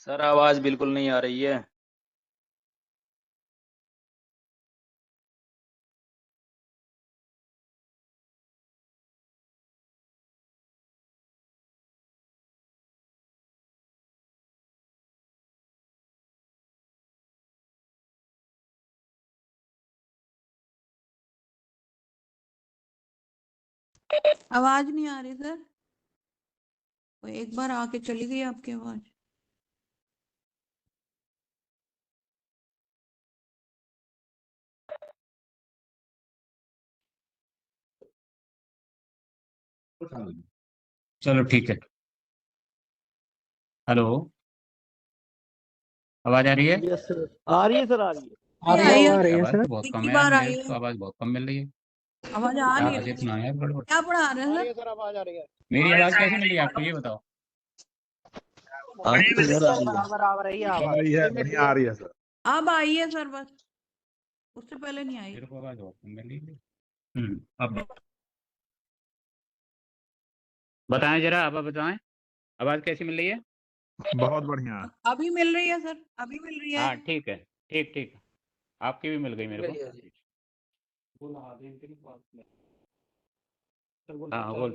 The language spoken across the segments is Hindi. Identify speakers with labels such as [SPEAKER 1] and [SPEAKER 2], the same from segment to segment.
[SPEAKER 1] सर आवाज बिल्कुल नहीं आ रही है।
[SPEAKER 2] आवाज नहीं आ रही सर। वो एक बार आके चली गई आपकी आवाज।
[SPEAKER 3] चलो ठीक है। हेलो, आवाज आ रही है?
[SPEAKER 4] यस सर, आ रही है सर, आ रही है।
[SPEAKER 2] आ रही है।
[SPEAKER 5] आ रही है
[SPEAKER 3] आवाज
[SPEAKER 5] सर।
[SPEAKER 3] तो बहुत
[SPEAKER 2] एक
[SPEAKER 3] कम
[SPEAKER 2] ही
[SPEAKER 3] है यार,
[SPEAKER 2] बार आई
[SPEAKER 3] मेरे को
[SPEAKER 2] है।
[SPEAKER 3] तो आवाज बहुत कम मिल रही है।
[SPEAKER 2] आवाज आ
[SPEAKER 3] क्या
[SPEAKER 2] नहीं
[SPEAKER 3] हासियत
[SPEAKER 2] रही।
[SPEAKER 3] ना है यार, गड़बड़।
[SPEAKER 2] क्या पढ़ा रहे
[SPEAKER 4] आ
[SPEAKER 2] हैं
[SPEAKER 4] रही
[SPEAKER 2] सर?
[SPEAKER 4] है सर, आवाज आ रही है।
[SPEAKER 3] मेरी आवाज कैसे मिल रही है आपको, ये बताओ।
[SPEAKER 4] आ क्लियर आ रही है। बराबर आ रही है
[SPEAKER 5] आ
[SPEAKER 4] आवाज।
[SPEAKER 5] रही है, बढ़िया आ रही है सर।
[SPEAKER 2] अब आई है सर, बस उससे पहले नहीं आई।
[SPEAKER 3] मेरे को आवाज बहुत कम मिल रही है। अब बताएं जरा, अब बताएं आवाज कैसी मिल रही है।
[SPEAKER 5] बहुत बढ़िया।
[SPEAKER 2] अभी मिल रही है सर, अभी मिल रही है।
[SPEAKER 3] हाँ ठीक है, ठीक ठीक। आपकी भी मिल गई मेरे को। हाँ बोल।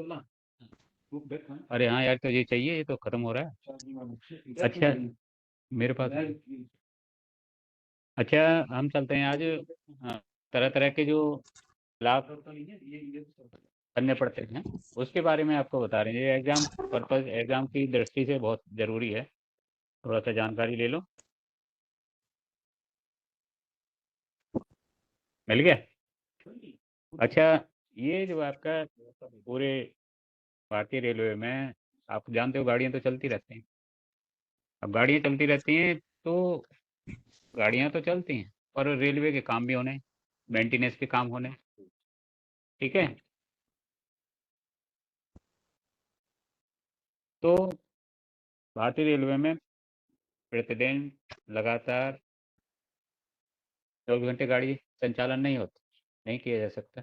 [SPEAKER 3] अरे हाँ यार, तो ये चाहिए, ये तो खत्म हो रहा है। अच्छा, मेरे पास। अच्छा, हम चलते हैं आज। तरह तरह के जो लाभ करने पड़ते हैं उसके बारे में आपको बता रहे हैं। ये एग्जाम पर्पज, एग्जाम की दृष्टि से बहुत ज़रूरी है। थोड़ा सा जानकारी ले लो। मिल गया? अच्छा, ये जो आपका पूरे भारतीय रेलवे में, आप जानते हो गाड़ियाँ तो चलती रहती हैं। अब गाड़ियाँ चलती रहती हैं तो गाड़ियाँ तो चलती हैं, और रेलवे के काम भी होने, मेंटेनेंस के काम होने। ठीक है। तो भारतीय रेलवे में प्रतिदिन लगातार 24 घंटे गाड़ी संचालन नहीं होता, नहीं किया जा सकता।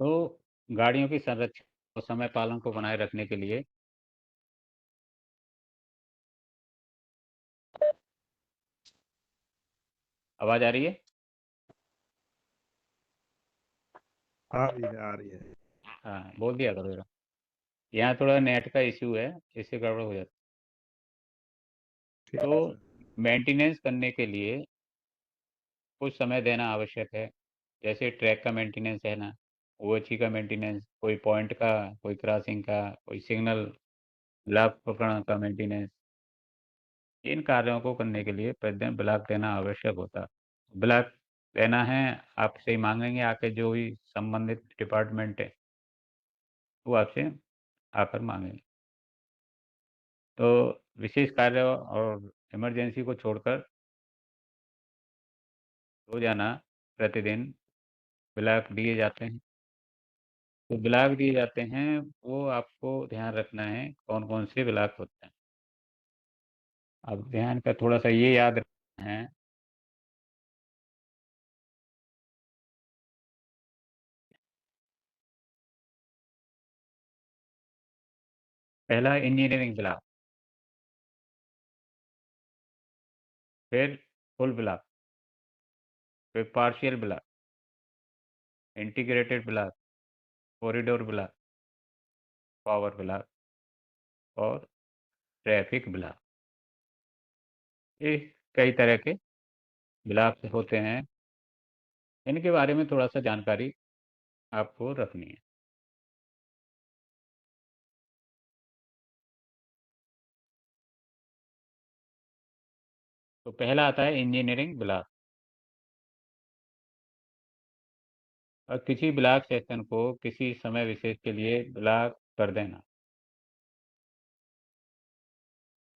[SPEAKER 3] तो गाड़ियों की संरक्षण और समय पालन को बनाए रखने के लिए आवाज़ आ रही है?
[SPEAKER 5] आ रही है, आ रही है।
[SPEAKER 3] हाँ, बोल दिया करो जरा। यहाँ थोड़ा नेट का इश्यू है, इससे गड़बड़ हो जाती
[SPEAKER 5] ठीक
[SPEAKER 3] है।
[SPEAKER 5] है
[SPEAKER 3] तो
[SPEAKER 5] सर।
[SPEAKER 3] मेंटेनेंस करने के लिए कुछ समय देना आवश्यक है। जैसे ट्रैक का मेंटेनेंस है ना, ओएचई का मेंटेनेंस, कोई पॉइंट का, कोई क्रॉसिंग का, कोई सिग्नल ब्लॉक प्रकरण का मेंटेनेंस। इन कार्यों को करने के लिए प्रतिदिन ब्लॉक देना आवश्यक होता। ब्लॉक देना है, आपसे ही मांगेंगे आके, जो भी संबंधित डिपार्टमेंट है वो आपसे आकर मांगेंगे। तो विशेष कार्य और इमरजेंसी को छोड़कर रोजाना प्रतिदिन ब्लॉक दिए जाते हैं। तो ब्लॉक दिए जाते हैं, वो आपको ध्यान रखना है कौन कौन से ब्लॉक होते हैं। अब ध्यान का थोड़ा सा ये याद रखना है। पहला इंजीनियरिंग ब्लॉक, फिर फुल ब्लॉक, फिर partial block, integrated block, corridor block, power block और ट्रैफिक ब्लॉक। ये कई तरह के ब्लॉक होते हैं। इनके बारे में थोड़ा सा जानकारी आपको रखनी है। तो पहला आता है इंजीनियरिंग ब्लॉक। और किसी ब्लॉक सेक्शन को किसी समय विशेष के लिए ब्लॉक कर देना,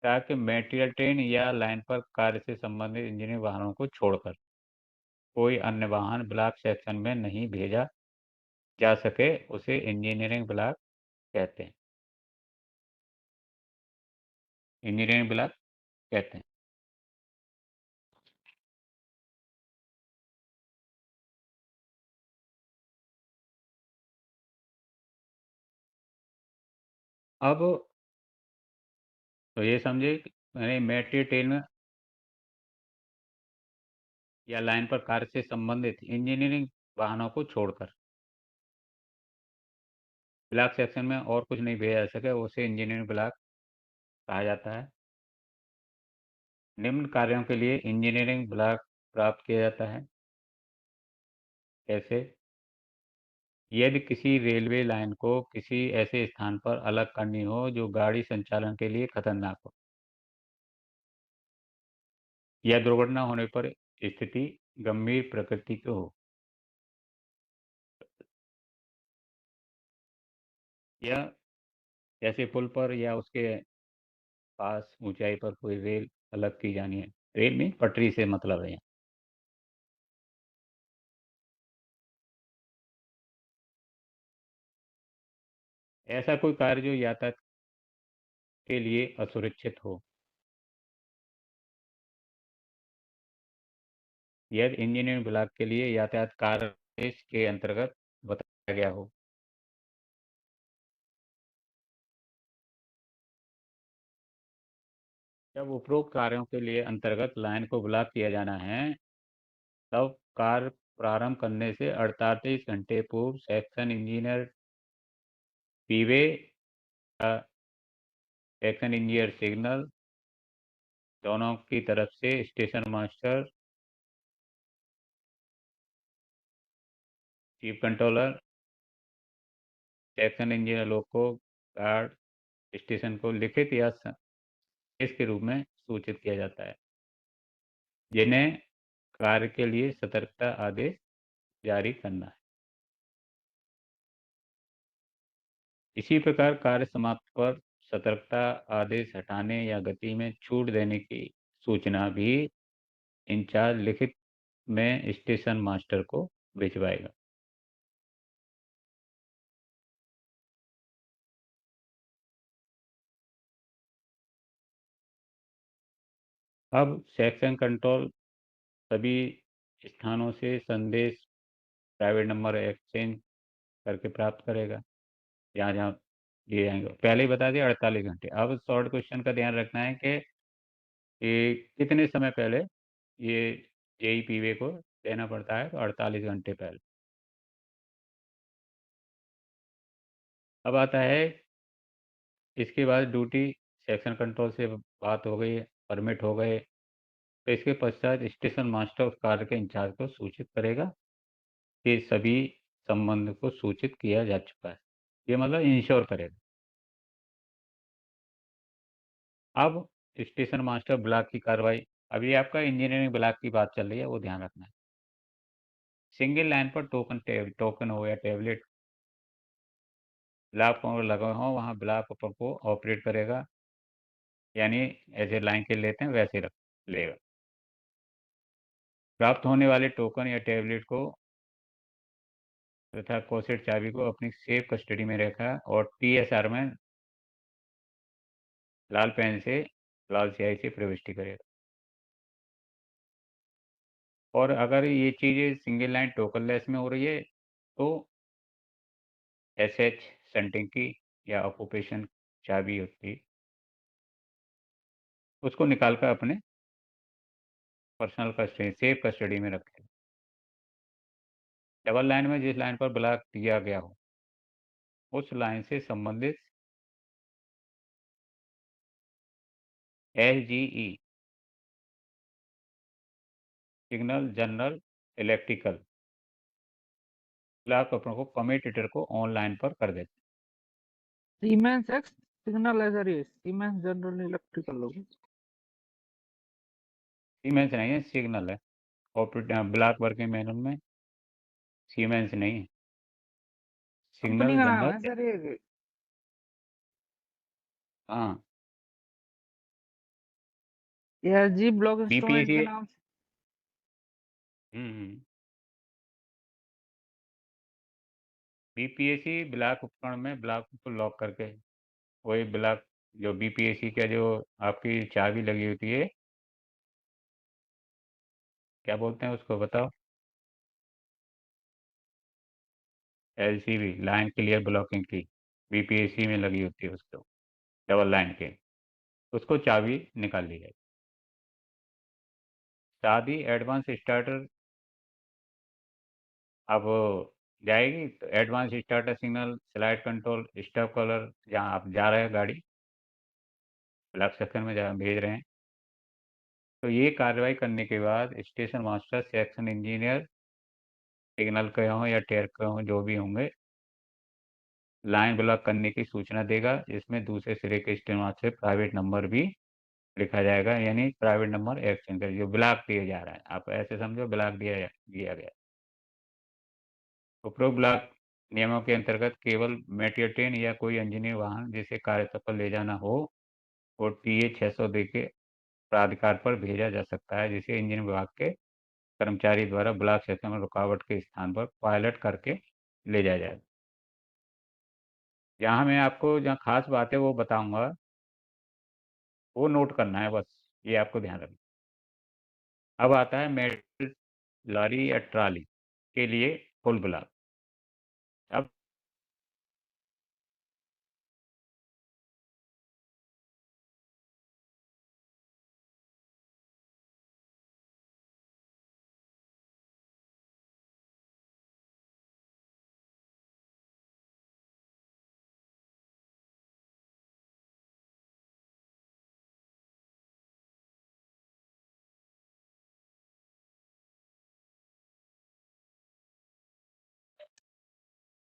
[SPEAKER 3] ताकि मेटेरियल ट्रेन या लाइन पर कार्य से संबंधित इंजीनियरिंग वाहनों को छोड़कर कोई अन्य वाहन ब्लॉक सेक्शन में नहीं भेजा जा सके, उसे इंजीनियरिंग ब्लॉक कहते हैं। इंजीनियरिंग ब्लॉक कहते हैं। अब तो ये समझे कि मैंने मेट्रो ट्रेन या लाइन पर कार्य से संबंधित इंजीनियरिंग वाहनों को छोड़कर ब्लॉक सेक्शन में और कुछ नहीं भेजा जा सके, उसे इंजीनियरिंग ब्लॉक कहा जाता है। निम्न कार्यों के लिए इंजीनियरिंग ब्लॉक प्राप्त किया जाता है। कैसे? यदि किसी रेलवे लाइन को किसी ऐसे स्थान पर अलग करनी हो जो गाड़ी संचालन के लिए खतरनाक हो, या दुर्घटना होने पर स्थिति गंभीर प्रकृति की हो, या जैसे पुल पर या उसके पास ऊंचाई पर कोई रेल अलग की जानी है। रेल में पटरी से मतलब है यहाँ। ऐसा कोई कार्य जो यातायात के लिए असुरक्षित हो, यदि इंजीनियरिंग ब्लॉक के लिए यातायात कार्य के अंतर्गत बताया गया हो। जब उपरोक्त कार्यों के लिए अंतर्गत लाइन को ब्लॉक किया जाना है, तब कार्य प्रारंभ करने से 48 घंटे पूर्व सेक्शन इंजीनियर पीवे या सेक्शन इंजीनियर सिग्नल दोनों की तरफ से station master, chief controller, section engineer loco guard station को लिखित या संदेश के रूप में सूचित किया जाता है, जिन्हें कार्य के लिए सतर्कता आदेश जारी करना है। इसी प्रकार कार्य समाप्त पर सतर्कता आदेश हटाने या गति में छूट देने की सूचना भी इंचार्ज लिखित में स्टेशन मास्टर को भिजवाएगा। अब सेक्शन कंट्रोल सभी स्थानों से संदेश प्राइवेट नंबर एक्सचेंज करके प्राप्त करेगा, जहाँ जहाँ दिए जाएंगे। पहले ही बता दिया 48 घंटे। अब शॉर्ट क्वेश्चन का ध्यान रखना है कि कितने समय पहले ये जेईपीवे को देना पड़ता है, तो 48 घंटे पहले। अब आता है इसके बाद ड्यूटी सेक्शन कंट्रोल से बात हो गई, परमिट हो गए, तो इसके पश्चात स्टेशन मास्टर उस कार्य के इंचार्ज को सूचित करेगा कि सभी संबंध को सूचित किया जा चुका है। ये मतलब इंश्योर करेगा। अब स्टेशन मास्टर ब्लॉक की कार्रवाई, अभी आपका इंजीनियरिंग ब्लॉक की बात चल रही है, वो ध्यान रखना है। सिंगल लाइन पर टोकन हो या टेबलेट ब्लॉक पर लगा हो, वहाँ ब्लॉक को ऑपरेट करेगा, यानी ऐसे लाइन के लेते हैं वैसे रख लेगा। प्राप्त होने वाले टोकन या टेबलेट को तथा कोसेट चाबी को अपनी सेफ कस्टडी में रखा और टीएसआर में लाल पेन से लाल स्याही से प्रविष्टि करेगा। और अगर ये चीज़ें सिंगल लाइन टोकनलेस में हो रही है, तो एसएच सेंटिंग की या ऑक्यूपेशन चाबी होती है, उसको निकाल कर अपने पर्सनल कस्टडी सेफ कस्टडी में रखें। डबल लाइन में जिस लाइन पर ब्लॉक दिया गया हो, उस लाइन से संबंधित SGE signal general electrical block को कम्यूटेटर को ऑनलाइन पर कर देते।
[SPEAKER 4] Siemens ex signal as Siemens general electrical लोग
[SPEAKER 3] सीमेंस नहीं है, सिग्नल है। ब्लॉक वर्किंग मैनुअल में सीमेंस नहीं है,
[SPEAKER 4] कंपनी
[SPEAKER 3] सिग्नल
[SPEAKER 4] का नाम है
[SPEAKER 3] जनरल।
[SPEAKER 4] सर ये।
[SPEAKER 3] हाँ,
[SPEAKER 4] एसजी ब्लॉक इंस्ट्रूमेंट
[SPEAKER 3] बीपीएसी।
[SPEAKER 4] के नाम से।
[SPEAKER 3] बीपीएसी ब्लॉक उपकरण में ब्लॉक को लॉक करके, वही ब्लॉक जो बीपीएसी का जो आपकी चाबी लगी होती है, क्या बोलते हैं उसको बताओ? एलसीबी, लाइन क्लियर ब्लॉकिंग की, बीपीएसी में लगी होती है उसको। डबल लाइन के, उसको चाबी निकाल ली जाएगी। शादी एडवांस स्टार्टर अब जाएगी तो advance starter signal, slide control, stop colour, जहाँ आप जा रहे हैं गाड़ी ब्लॉक सेक्शन में जहाँ भेज रहे हैं, तो ये कार्रवाई करने के बाद station master, section engineer, signal के हों या टेयर के हों जो भी होंगे, लाइन ब्लॉक करने की सूचना देगा। इसमें दूसरे सिरे के स्टेशन मास्टर से प्राइवेट नंबर भी लिखा जाएगा, यानी प्राइवेट नंबर एक्सचेंज कर जो ब्लॉक दिया जा रहा है, आप ऐसे समझो ब्लॉक दिया गया। उपरोक्त ब्लॉक नियमों के अंतर्गत केवल मेट्रो ट्रेन या कोई इंजीनियर वाहन जिसे कार्यस्थल पर ले जाना हो वो TA 600 दे के प्राधिकार पर भेजा जा सकता है, जिसे इंजन विभाग के कर्मचारी द्वारा ब्लॉक सेक्शन में रुकावट के स्थान पर पायलट करके ले जाया जाए। जहाँ मैं आपको जहाँ खास बात है वो बताऊंगा, वो नोट करना है बस, ये आपको ध्यान रखना। अब आता है मेटल लॉरी या ट्राली के लिए फुल ब्लॉक। अब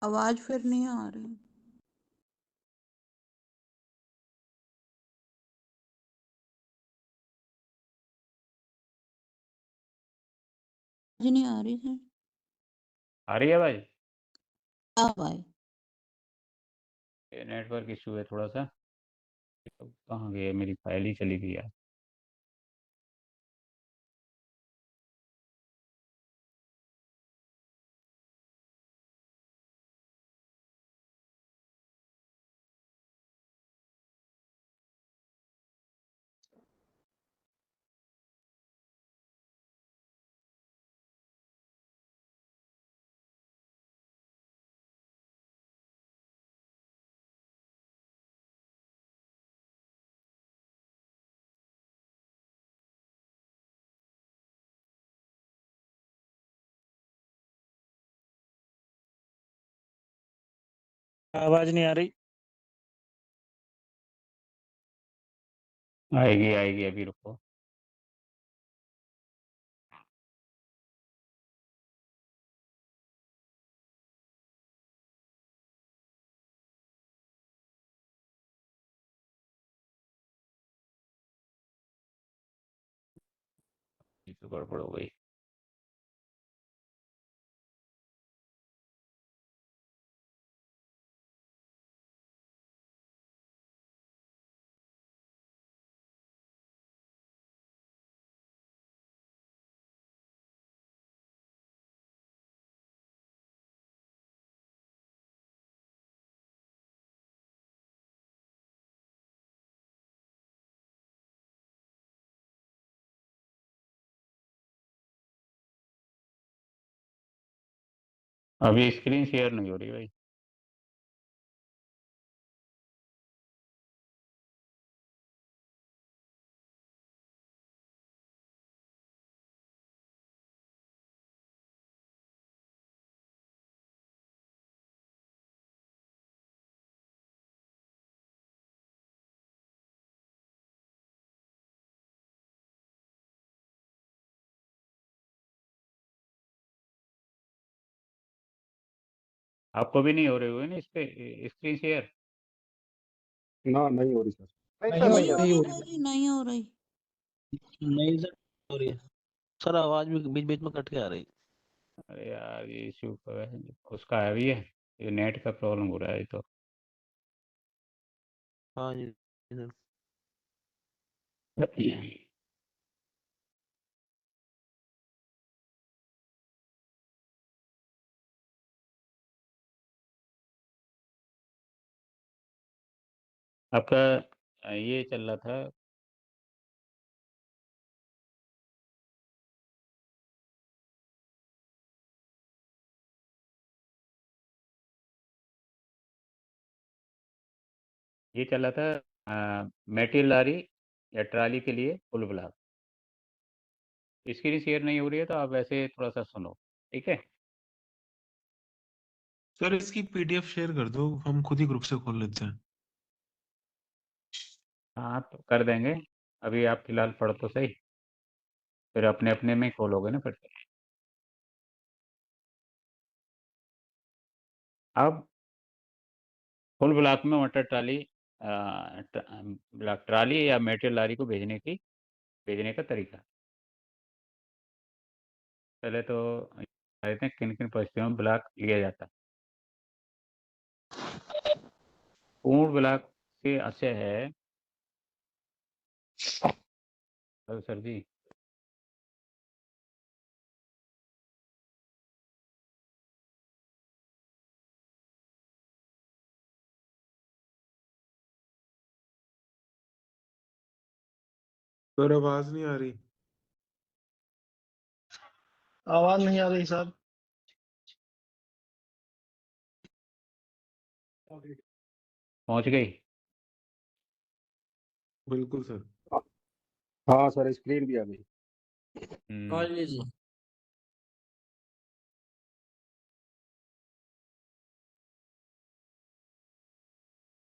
[SPEAKER 2] आवाज फिर नहीं आ रही। आवाज नहीं आ रही सर।
[SPEAKER 3] आ रही है भाई,
[SPEAKER 2] अब आए।
[SPEAKER 3] नेटवर्क इशू है थोड़ा सा। कहाँ गई है मेरी फाइल, ही चली गई यार।
[SPEAKER 6] आवाज नहीं आ रही।
[SPEAKER 3] आएगी आएगी, अभी रुको। ये तो गड़बड़ हो गई। अभी स्क्रीन शेयर नहीं हो रही भाई। आपको भी नहीं हो रहे हुए ना इस पे स्क्रीन शेयर?
[SPEAKER 7] ना नहीं हो रही सर।
[SPEAKER 6] नहीं
[SPEAKER 2] नहीं
[SPEAKER 6] हो
[SPEAKER 2] हो
[SPEAKER 6] रही
[SPEAKER 2] रही
[SPEAKER 6] है।
[SPEAKER 2] सर जी, नहीं हो रही।
[SPEAKER 6] नहीं सर, हो रही है सर, आवाज भी बीच बीच में कट के आ रही।
[SPEAKER 3] अरे यार ये इशू उसका है भी है, ये नेट का प्रॉब्लम हो रहा है ये तो।
[SPEAKER 6] हाँ जी सर।
[SPEAKER 3] आपका ये चल रहा था। ये चल रहा था मेटल लारी या ट्राली के लिए फुल ब्लॉक। स्क्रीन शेयर नहीं हो रही है तो आप वैसे थोड़ा सा सुनो, ठीक है?
[SPEAKER 8] सर इसकी पीडीएफ शेयर कर दो, हम खुद ही ग्रुप से खोल लेते हैं।
[SPEAKER 3] हाँ तो कर देंगे, अभी आप फिलहाल पढ़ो तो सही, फिर अपने अपने में खोलोगे ना फिर से। अब फुल ब्लॉक में मटर ट्राली ट्राली या मेटल लारी को भेजने का तरीका। पहले तो कहते हैं किन किन परिस्थितियों में ब्लॉक लिया जाता है। पूर्ण ब्लॉक से आशय है, हेलो सर जी,
[SPEAKER 8] सर आवाज नहीं आ रही।
[SPEAKER 6] आवाज नहीं आ रही सर।
[SPEAKER 3] पहुंच गई?
[SPEAKER 8] बिल्कुल सर।
[SPEAKER 7] हाँ सर, स्क्रीन भी आ गई।
[SPEAKER 3] हम्म,
[SPEAKER 6] लीजिए।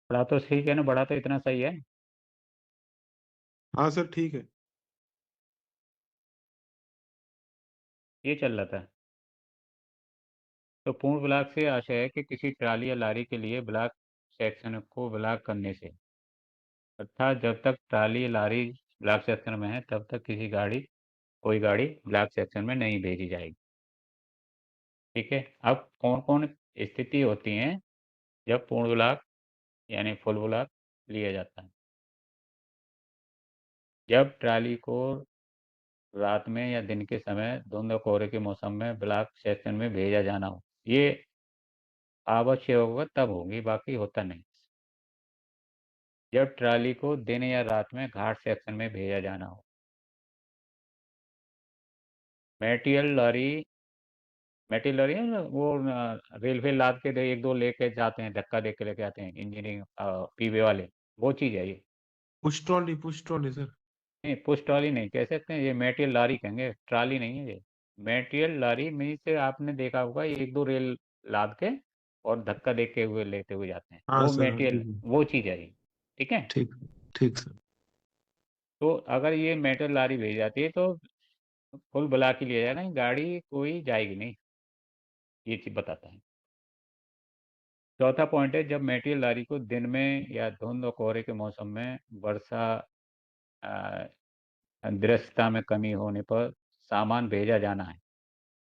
[SPEAKER 3] बड़ा तो ठीक है ना, बड़ा तो इतना सही है।
[SPEAKER 8] हाँ सर ठीक है।
[SPEAKER 3] ये चल रहा था। तो पूर्ण ब्लॉक से आशय है कि किसी ट्राली या लारी के लिए ब्लॉक सेक्शन को ब्लॉक करने से, अर्थात जब तक ट्राली या लारी ब्लॉक सेक्शन में है तब तक कोई गाड़ी ब्लॉक सेक्शन में नहीं भेजी जाएगी। ठीक है, अब कौन कौन स्थिति होती हैं जब पूर्ण ब्लॉक यानी फुल ब्लॉक लिया जाता है? जब ट्राली को रात में या दिन के समय धुंध और कोहरे के मौसम में ब्लॉक सेक्शन में भेजा जाना हो, ये आवश्यक होगा तब होगी, बाकी होता नहीं। जब ट्राली को दिन या रात में घाट सेक्शन में भेजा जाना हो। मेटल लॉरी है ना, वो रेलवे लाद के एक दो लेके जाते हैं, धक्का दे के लेके आते हैं, इंजीनियरिंग पीवे वाले, वो चीज़ है ये।
[SPEAKER 8] Push trolley sir.
[SPEAKER 3] नहीं, पुश ट्रॉली नहीं कह सकते हैं, ये मेटल लारी कहेंगे, ट्राली नहीं है ये। मेटल लारी में से आपने देखा होगा एक दो रेल लाद के और धक्का दे के हुए लेते हुए जाते हैं,
[SPEAKER 8] हाँ
[SPEAKER 3] वो
[SPEAKER 8] सर, हाँ,
[SPEAKER 3] मेटल,
[SPEAKER 8] ठीक है।
[SPEAKER 3] वो चीज़ है ये। ठीक है,
[SPEAKER 8] ठीक ठीक सर।
[SPEAKER 3] तो अगर ये मेटल लारी भेज जाती है तो फुल बुला के लिए जाना, गाड़ी कोई जाएगी नहीं, ये चीज़ बताता है। चौथा पॉइंट है, जब मेटल लारी को दिन में या धुंध और कोहरे के मौसम में वर्षा अ, दृश्यता में कमी होने पर सामान भेजा जाना है,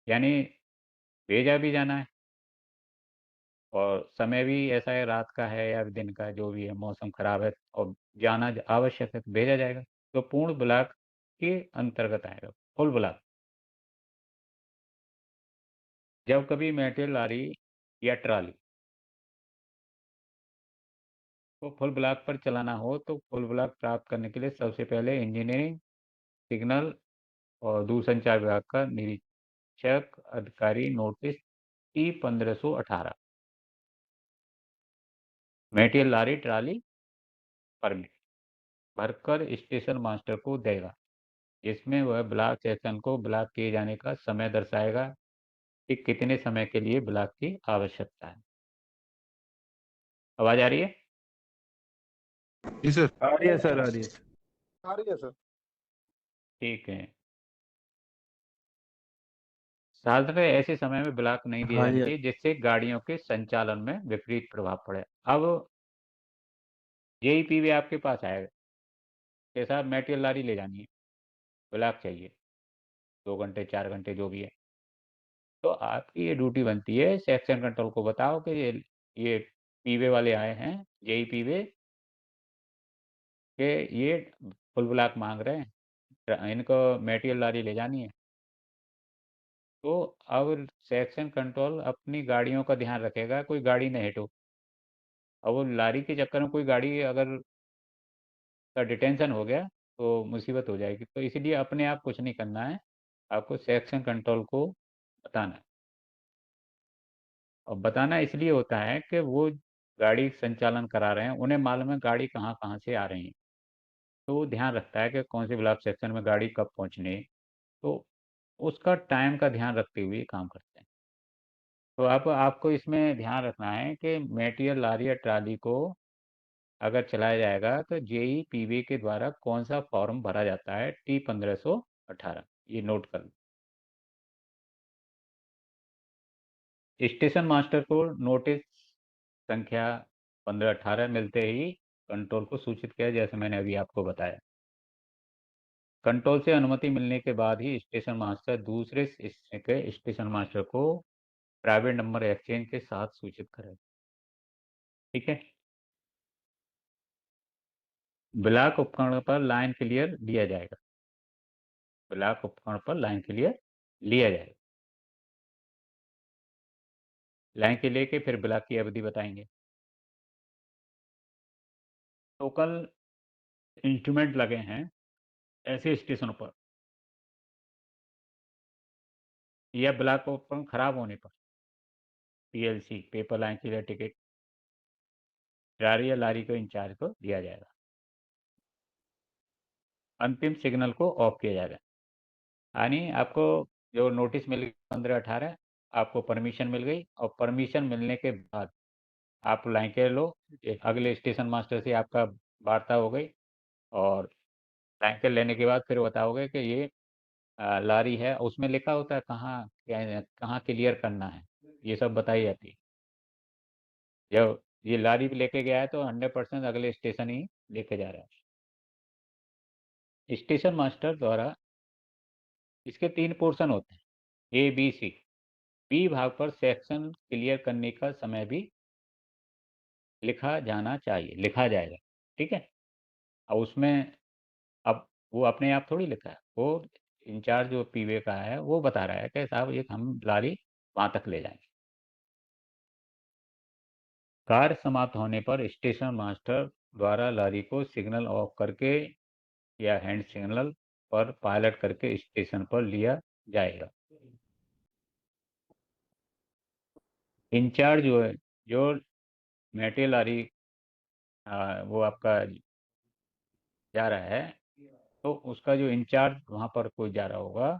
[SPEAKER 3] यानी भेजा भी जाना है और समय भी ऐसा है, रात का है या दिन का, जो भी है, मौसम खराब है और जाना आवश्यक है तो भेजा जाएगा, तो पूर्ण ब्लॉक के अंतर्गत आएगा फुल ब्लॉक। जब कभी मेटल लारी या ट्राली को फुल ब्लॉक पर चलाना हो तो फुल ब्लॉक प्राप्त करने के लिए सबसे पहले इंजीनियरिंग, सिग्नल और दूरसंचार विभाग का निरीक्षक अधिकारी नोटिस टी 1518 मेटल लारी ट्राली परमिट भरकर स्टेशन मास्टर को देगा, जिसमें वह ब्लॉक सेक्शन को ब्लॉक किए जाने का समय दर्शाएगा कि कितने समय के लिए ब्लॉक की आवश्यकता है। आवाज आ रही है?
[SPEAKER 8] जी सर।
[SPEAKER 5] आ रही है सर, आ रही है।
[SPEAKER 7] आ रही है सर।
[SPEAKER 3] ठीक है, साधारण ऐसे समय में ब्लॉक नहीं दिए
[SPEAKER 6] हाँ
[SPEAKER 3] जाने
[SPEAKER 6] जी।
[SPEAKER 3] चाहिए जिससे गाड़ियों के संचालन में विपरीत प्रभाव पड़े। अब जेईपीवी आपके पास आएगा कि साहब मेटल लारी ले जानी है, ब्लॉक चाहिए 2 घंटे 4 घंटे जो भी है, तो आपकी ये ड्यूटी बनती है सेक्शन कंट्रोल को बताओ कि ये पीवे वाले आए हैं, जेईपीवे के ये फुल ब्लॉक मांग रहे हैं, इनको मेटल लारी ले जानी है। तो अब सेक्शन कंट्रोल अपनी गाड़ियों का ध्यान रखेगा, कोई गाड़ी न हिट हो। और वो लारी के चक्कर में कोई गाड़ी अगर का डिटेंशन हो गया तो मुसीबत हो जाएगी, तो इसलिए अपने आप कुछ नहीं करना है, आपको सेक्शन कंट्रोल को बताना है। और बताना इसलिए होता है कि वो गाड़ी संचालन करा रहे हैं उन्हें मालूम है गाड़ी कहाँ से आ रही है, तो वो ध्यान रखता है कि कौन से ब्लॉक सेक्शन में गाड़ी कब पहुंचनी है, तो उसका टाइम का ध्यान रखते हुए काम करते हैं। तो आपको इसमें ध्यान रखना है कि मेटेरियल लॉरी या ट्राली को अगर चलाया जाएगा तो जेई पीवी के द्वारा कौन सा फॉर्म भरा जाता है, T1518, ये नोट कर लो। स्टेशन मास्टर को नोटिस संख्या 1518 मिलते ही कंट्रोल को सूचित किया, जैसे मैंने अभी आपको बताया। कंट्रोल से अनुमति मिलने के बाद ही स्टेशन मास्टर दूसरे के स्टेशन मास्टर को प्राइवेट नंबर एक्सचेंज के साथ सूचित करेगा। ठीक है। ब्लॉक उपकरण पर लाइन क्लियर लिया जाएगा, ब्लॉक उपकरण पर लाइन क्लियर लिया जाएगा। लाइन के लेके फिर ब्लॉक की अवधि बताएंगे। लोकल इंस्ट्रूमेंट लगे हैं ऐसे स्टेशनों पर या ब्लॉक उपकरण खराब होने पर PLC paper line clear ticket trolley या लारी को इंचार्ज को दिया जाएगा। अंतिम सिग्नल को ऑफ किया जाएगा। यानी आपको जो नोटिस मिल गई 1518, आपको परमिशन मिल गई और परमिशन मिलने के बाद आप लाइन के लो, अगले स्टेशन मास्टर से आपका वार्ता हो गई और लाइन के लेने के बाद फिर बताओगे कि ये लारी है, उसमें लिखा होता है कहाँ क्लियर करना है, ये सब बताई जाती है। जब ये लारी भी लेके गया है तो 100% अगले स्टेशन ही लेके जा रहा है। स्टेशन मास्टर द्वारा इसके 3 पोर्शन होते हैं, ए बी सी। बी भाग पर सेक्शन क्लियर करने का समय भी लिखा जाना चाहिए, लिखा जाएगा। ठीक है। और उसमें अब वो अपने आप थोड़ी लिखा है, वो इंचार्ज जो पीवे का है वो बता रहा है कि साहब ये हम लारी वहाँ तक ले जाएंगे। कार्य समाप्त होने पर स्टेशन मास्टर द्वारा लारी को सिग्नल ऑफ करके या हैंड सिग्नल पर पायलट करके स्टेशन पर लिया जाएगा। इंचार्ज जो है, जो मेटेरियल लारी वो आपका जा रहा है, तो उसका जो इंचार्ज वहाँ पर कोई जा रहा होगा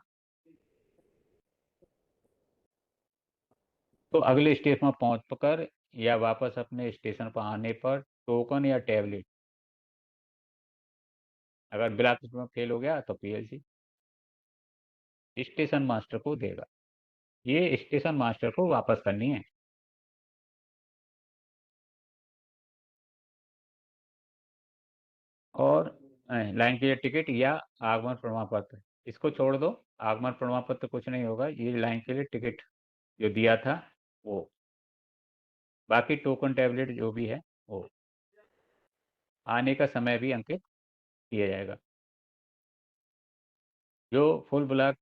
[SPEAKER 3] तो अगले स्टेशन पर पहुँच कर या वापस अपने स्टेशन पर आने पर टोकन या टैबलेट, अगर ब्लॉक में फेल हो गया तो पीएलसी स्टेशन मास्टर को देगा। ये स्टेशन मास्टर को वापस करनी है। और लाइन क्लियर टिकट या आगमन प्रमाण पत्र, इसको छोड़ दो, आगमन प्रमाण पत्र कुछ नहीं होगा, ये लाइन क्लियर टिकट जो दिया था वो, बाकी टोकन टैबलेट जो भी है वो, आने का समय भी अंकित किया जाएगा। जो फुल ब्लॉक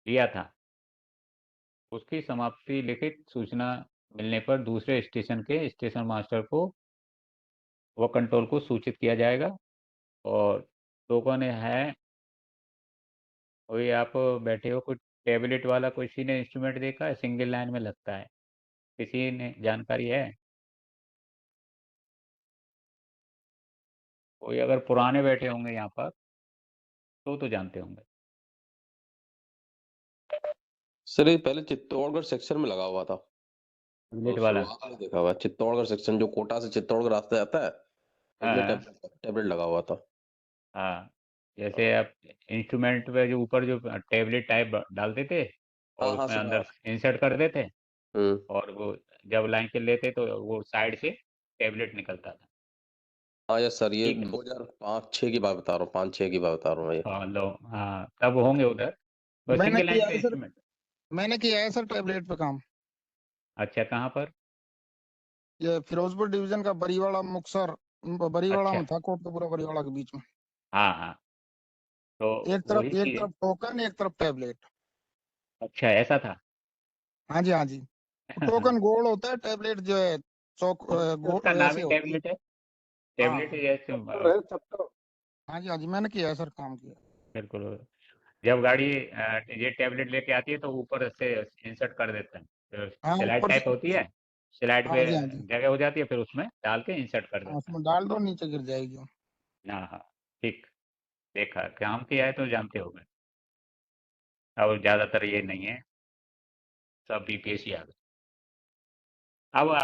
[SPEAKER 3] दिया था उसकी समाप्ति लिखित सूचना मिलने पर दूसरे स्टेशन के स्टेशन मास्टर को व कंट्रोल को सूचित किया जाएगा। और टोकन है, वही आप बैठे हो, कोई टैबलेट वाला किसी ने इंस्ट्रूमेंट देखा है, सिंगल लाइन में लगता है, किसी ने जानकारी है? कोई अगर पुराने बैठे होंगे यहाँ पर तो जानते होंगे।
[SPEAKER 7] सर ये पहले चित्तौड़गढ़ सेक्शन में लगा हुआ था,
[SPEAKER 3] टैबलेट
[SPEAKER 7] तो
[SPEAKER 3] वाला,
[SPEAKER 7] शुरुआत में देखा हुआ चित्तौड़गढ़ सेक्शन जो कोटा से चित्तौड़गढ़ रास्ता जाता है, उसमें
[SPEAKER 3] हाँ
[SPEAKER 7] टैबलेट लगा हुआ था।
[SPEAKER 3] हाँ, जैसे आप इंस्ट्रूमेंट पे जो ऊपर जो टैबलेट टाइप डालते थे और
[SPEAKER 7] हाँ हाँ
[SPEAKER 3] उसमें
[SPEAKER 7] सर,
[SPEAKER 3] अंदर
[SPEAKER 7] हाँ।
[SPEAKER 3] इंसर्ट कर देते
[SPEAKER 7] हम्म।
[SPEAKER 3] और वो जब लाइन के लेते तो वो साइड से टैबलेट निकलता था।
[SPEAKER 7] हाँ यस सर, ये
[SPEAKER 3] ठीक है।
[SPEAKER 7] 2005-6 की बात बता रहा हूँ, 5-6 की बात बता रहा हूँ ये।
[SPEAKER 3] हाँ लो, हाँ तब होंगे उधर, बस
[SPEAKER 9] मैंने
[SPEAKER 3] सिंगल लाइन
[SPEAKER 9] किया
[SPEAKER 3] का
[SPEAKER 9] है सर,
[SPEAKER 3] इंस्ट्रूमेंट।
[SPEAKER 9] मैंने किया है सर टैबलेट पे काम।
[SPEAKER 3] अच्छा, कहाँ पर?
[SPEAKER 9] ये फिरोजपुर डिवीजन का बरीवाड़ा मुक्तसर, बरीवाड़ा
[SPEAKER 3] अच्छा,
[SPEAKER 9] में था, कोटकपुरा बरीवाड़ा के बीच में।
[SPEAKER 3] हाँ हाँ, तो
[SPEAKER 9] एक
[SPEAKER 3] वही चीज।
[SPEAKER 9] तरफ टोकन, एक तरफ टैबलेट।
[SPEAKER 3] अच्छा, ऐसा था।
[SPEAKER 9] हाँ जी हाँ जी। टोकन गोल होता है, टैबलेट जो है चौक
[SPEAKER 3] तो उसका नाम
[SPEAKER 9] वैसे
[SPEAKER 3] ही
[SPEAKER 9] होता है।
[SPEAKER 3] टैबलेट है,
[SPEAKER 9] हाँ
[SPEAKER 3] टैबलेट जैसे
[SPEAKER 9] हाँ जी हाँ जी, मैंने किया है सर, काम किया।
[SPEAKER 3] बिल्कुल। जब गाड़ी ये टैबलेट लेके आती है तो ऊपर से इंसर्ट कर देते हैं,
[SPEAKER 9] हाँ
[SPEAKER 3] स्लाइड
[SPEAKER 9] ऊपर
[SPEAKER 3] टाइप
[SPEAKER 9] से,
[SPEAKER 3] होती है, स्लाइड
[SPEAKER 9] हाँ
[SPEAKER 3] पे
[SPEAKER 9] जी हाँ जी
[SPEAKER 3] जगह हो जाती है, फिर उसमें डाल के इंसर्ट कर
[SPEAKER 9] हाँ,
[SPEAKER 3] देता
[SPEAKER 9] उसमें डाल दो नीचे गिर जाएगी वो।
[SPEAKER 3] है। हाँ हाँ, ठीक, देखा, काम किया है तो जानते होंगे। और ज़्यादातर ये नहीं है, सब बीपीएससी आ गए। अब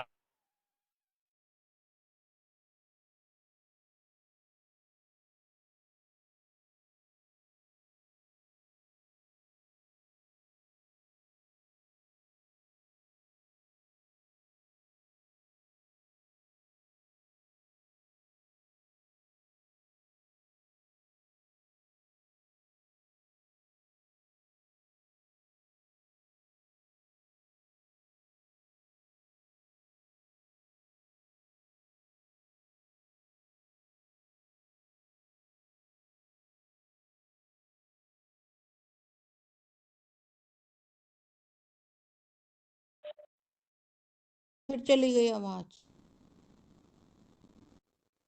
[SPEAKER 2] फिर चली गई आवाज।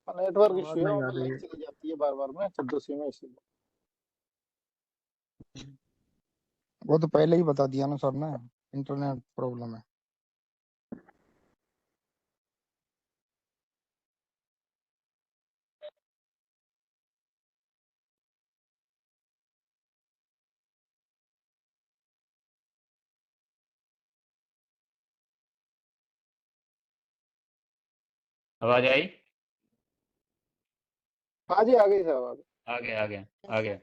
[SPEAKER 9] नेटवर्क
[SPEAKER 5] आवाज
[SPEAKER 9] इश्यू है,
[SPEAKER 5] नहीं
[SPEAKER 9] वहाँ
[SPEAKER 5] आ
[SPEAKER 9] पे
[SPEAKER 5] रही
[SPEAKER 9] लाइन
[SPEAKER 5] है।
[SPEAKER 9] चली जाती है बार बार में 1400 में, इसीलिए। वो तो पहले ही बता दिया ना सर ने, इंटरनेट प्रॉब्लम है।
[SPEAKER 3] आवाज आई?
[SPEAKER 9] हाँ जी, आ गई सर आवाज।
[SPEAKER 3] आ गया आ गया आ गया।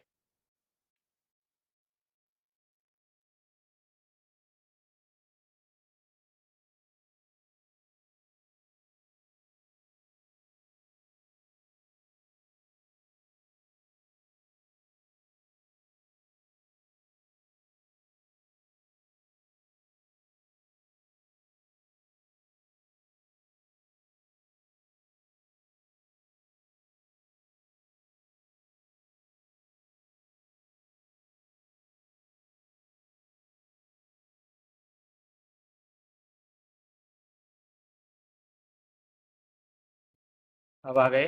[SPEAKER 3] अब आ गए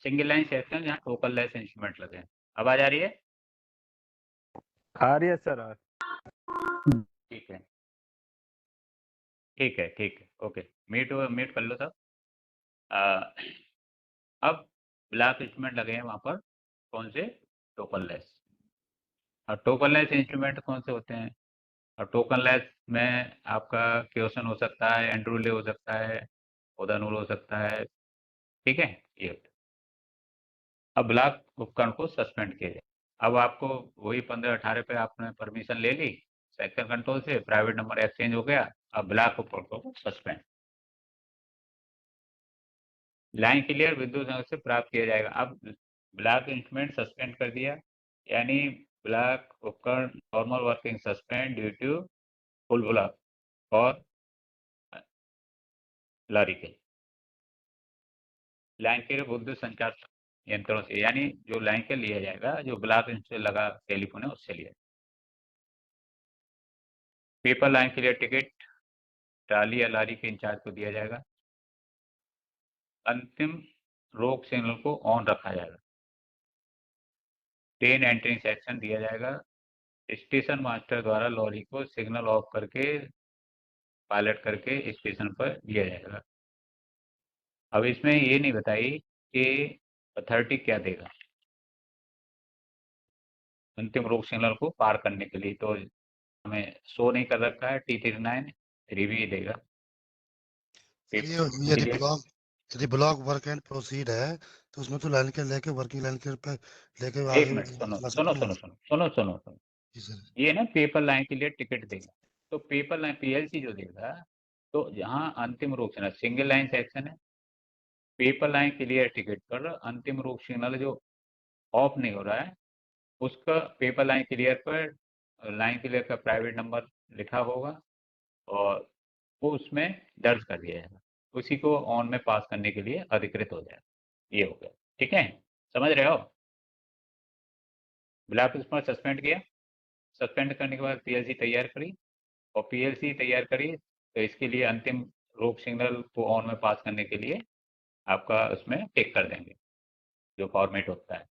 [SPEAKER 3] सिंगल लाइन सेक्शन जहाँ टोकन लेस इंस्ट्रूमेंट लगे हैं। आवाज आ रही है?
[SPEAKER 5] आ रही है सर।
[SPEAKER 3] ठीक है ठीक है ठीक है, ओके, म्यूट कर लो सब। अब ब्लॉक इंस्ट्रूमेंट लगे हैं वहाँ पर, कौन से? Token less. और टोकन लेस इंस्ट्रूमेंट कौन से होते हैं? और टोकन लेस में आपका क्वेश्चन हो सकता है, एंड्रूले हो सकता है, ओदानूल हो सकता है, ठीक है ये होता है। अब ब्लॉक उपकरण को सस्पेंड किया जाए। अब आपको वही 15-18 पे आपने परमिशन ले ली सेक्शन कंट्रोल से, प्राइवेट नंबर एक्सचेंज हो गया। अब ब्लॉक उपकरण को सस्पेंड, लाइन क्लियर विद्युत संघ से प्राप्त किया जाएगा। अब ब्लॉक इंस्ट्रूमेंट सस्पेंड कर दिया, यानी ब्लॉक उपकरण normal working suspend due to full block और लॉरिकल लाइन के विद्युत संचार यंत्रों से, यानी जो लाइन के लिया जाएगा, जो ब्लॉक से लगा टेलीफोन है उससे लिया। पेपर लाइन के लिए टिकट ट्राली या लारी के इंचार्ज को दिया जाएगा। अंतिम रोक सिग्नल को ऑन रखा जाएगा। ट्रेन एंट्रिंग सेक्शन दिया जाएगा। स्टेशन मास्टर द्वारा लॉरी को सिग्नल ऑफ करके पायलट करके स्टेशन पर दिया जाएगा। अब इसमें ये नहीं बताई कि अथॉरिटी क्या देगा अंतिम रोक सिग्नल को पार करने के लिए, तो हमें शो नहीं कर रखा है। T39 रिव्यू देगा।
[SPEAKER 10] यदि ब्लॉक वर्क एंड प्रोसीड है तो उसमें तो लाइन के लेके वर्किंग लाइन के पे लेके
[SPEAKER 3] एक
[SPEAKER 10] आगे
[SPEAKER 3] मिनट सुनो
[SPEAKER 10] चला
[SPEAKER 3] सुनो
[SPEAKER 10] सकते हैं।
[SPEAKER 3] सुनो सुनो सुनो सुनो सुनो,
[SPEAKER 10] जी सर।
[SPEAKER 3] ये ना पेपर लाइन के लिए टिकट देगा, तो पेपर लाइन पीएलसी जो देगा, तो जहाँ अंतिम रोक सिग्नल सिंगल लाइन सेक्शन है, पेपर लाइन के लिए टिकट पर अंतिम रोक सिग्नल जो ऑफ नहीं हो रहा है, उसका पेपर लाइन क्लियर पर लाइन क्लियर का प्राइवेट नंबर लिखा होगा और वो उसमें दर्ज कर दिया जाएगा, उसी को ऑन में पास करने के लिए अधिकृत हो जाएगा। ये हो गया, ठीक है, समझ रहे हो? ब्लॉक पर सस्पेंड किया, सस्पेंड करने के बाद पीएलसी तैयार करी, और पीएलसी तैयार करी तो इसके लिए अंतिम रोक सिग्नल को ऑन में पास करने के लिए आपका उसमें टिक कर देंगे जो फॉर्मेट होता है।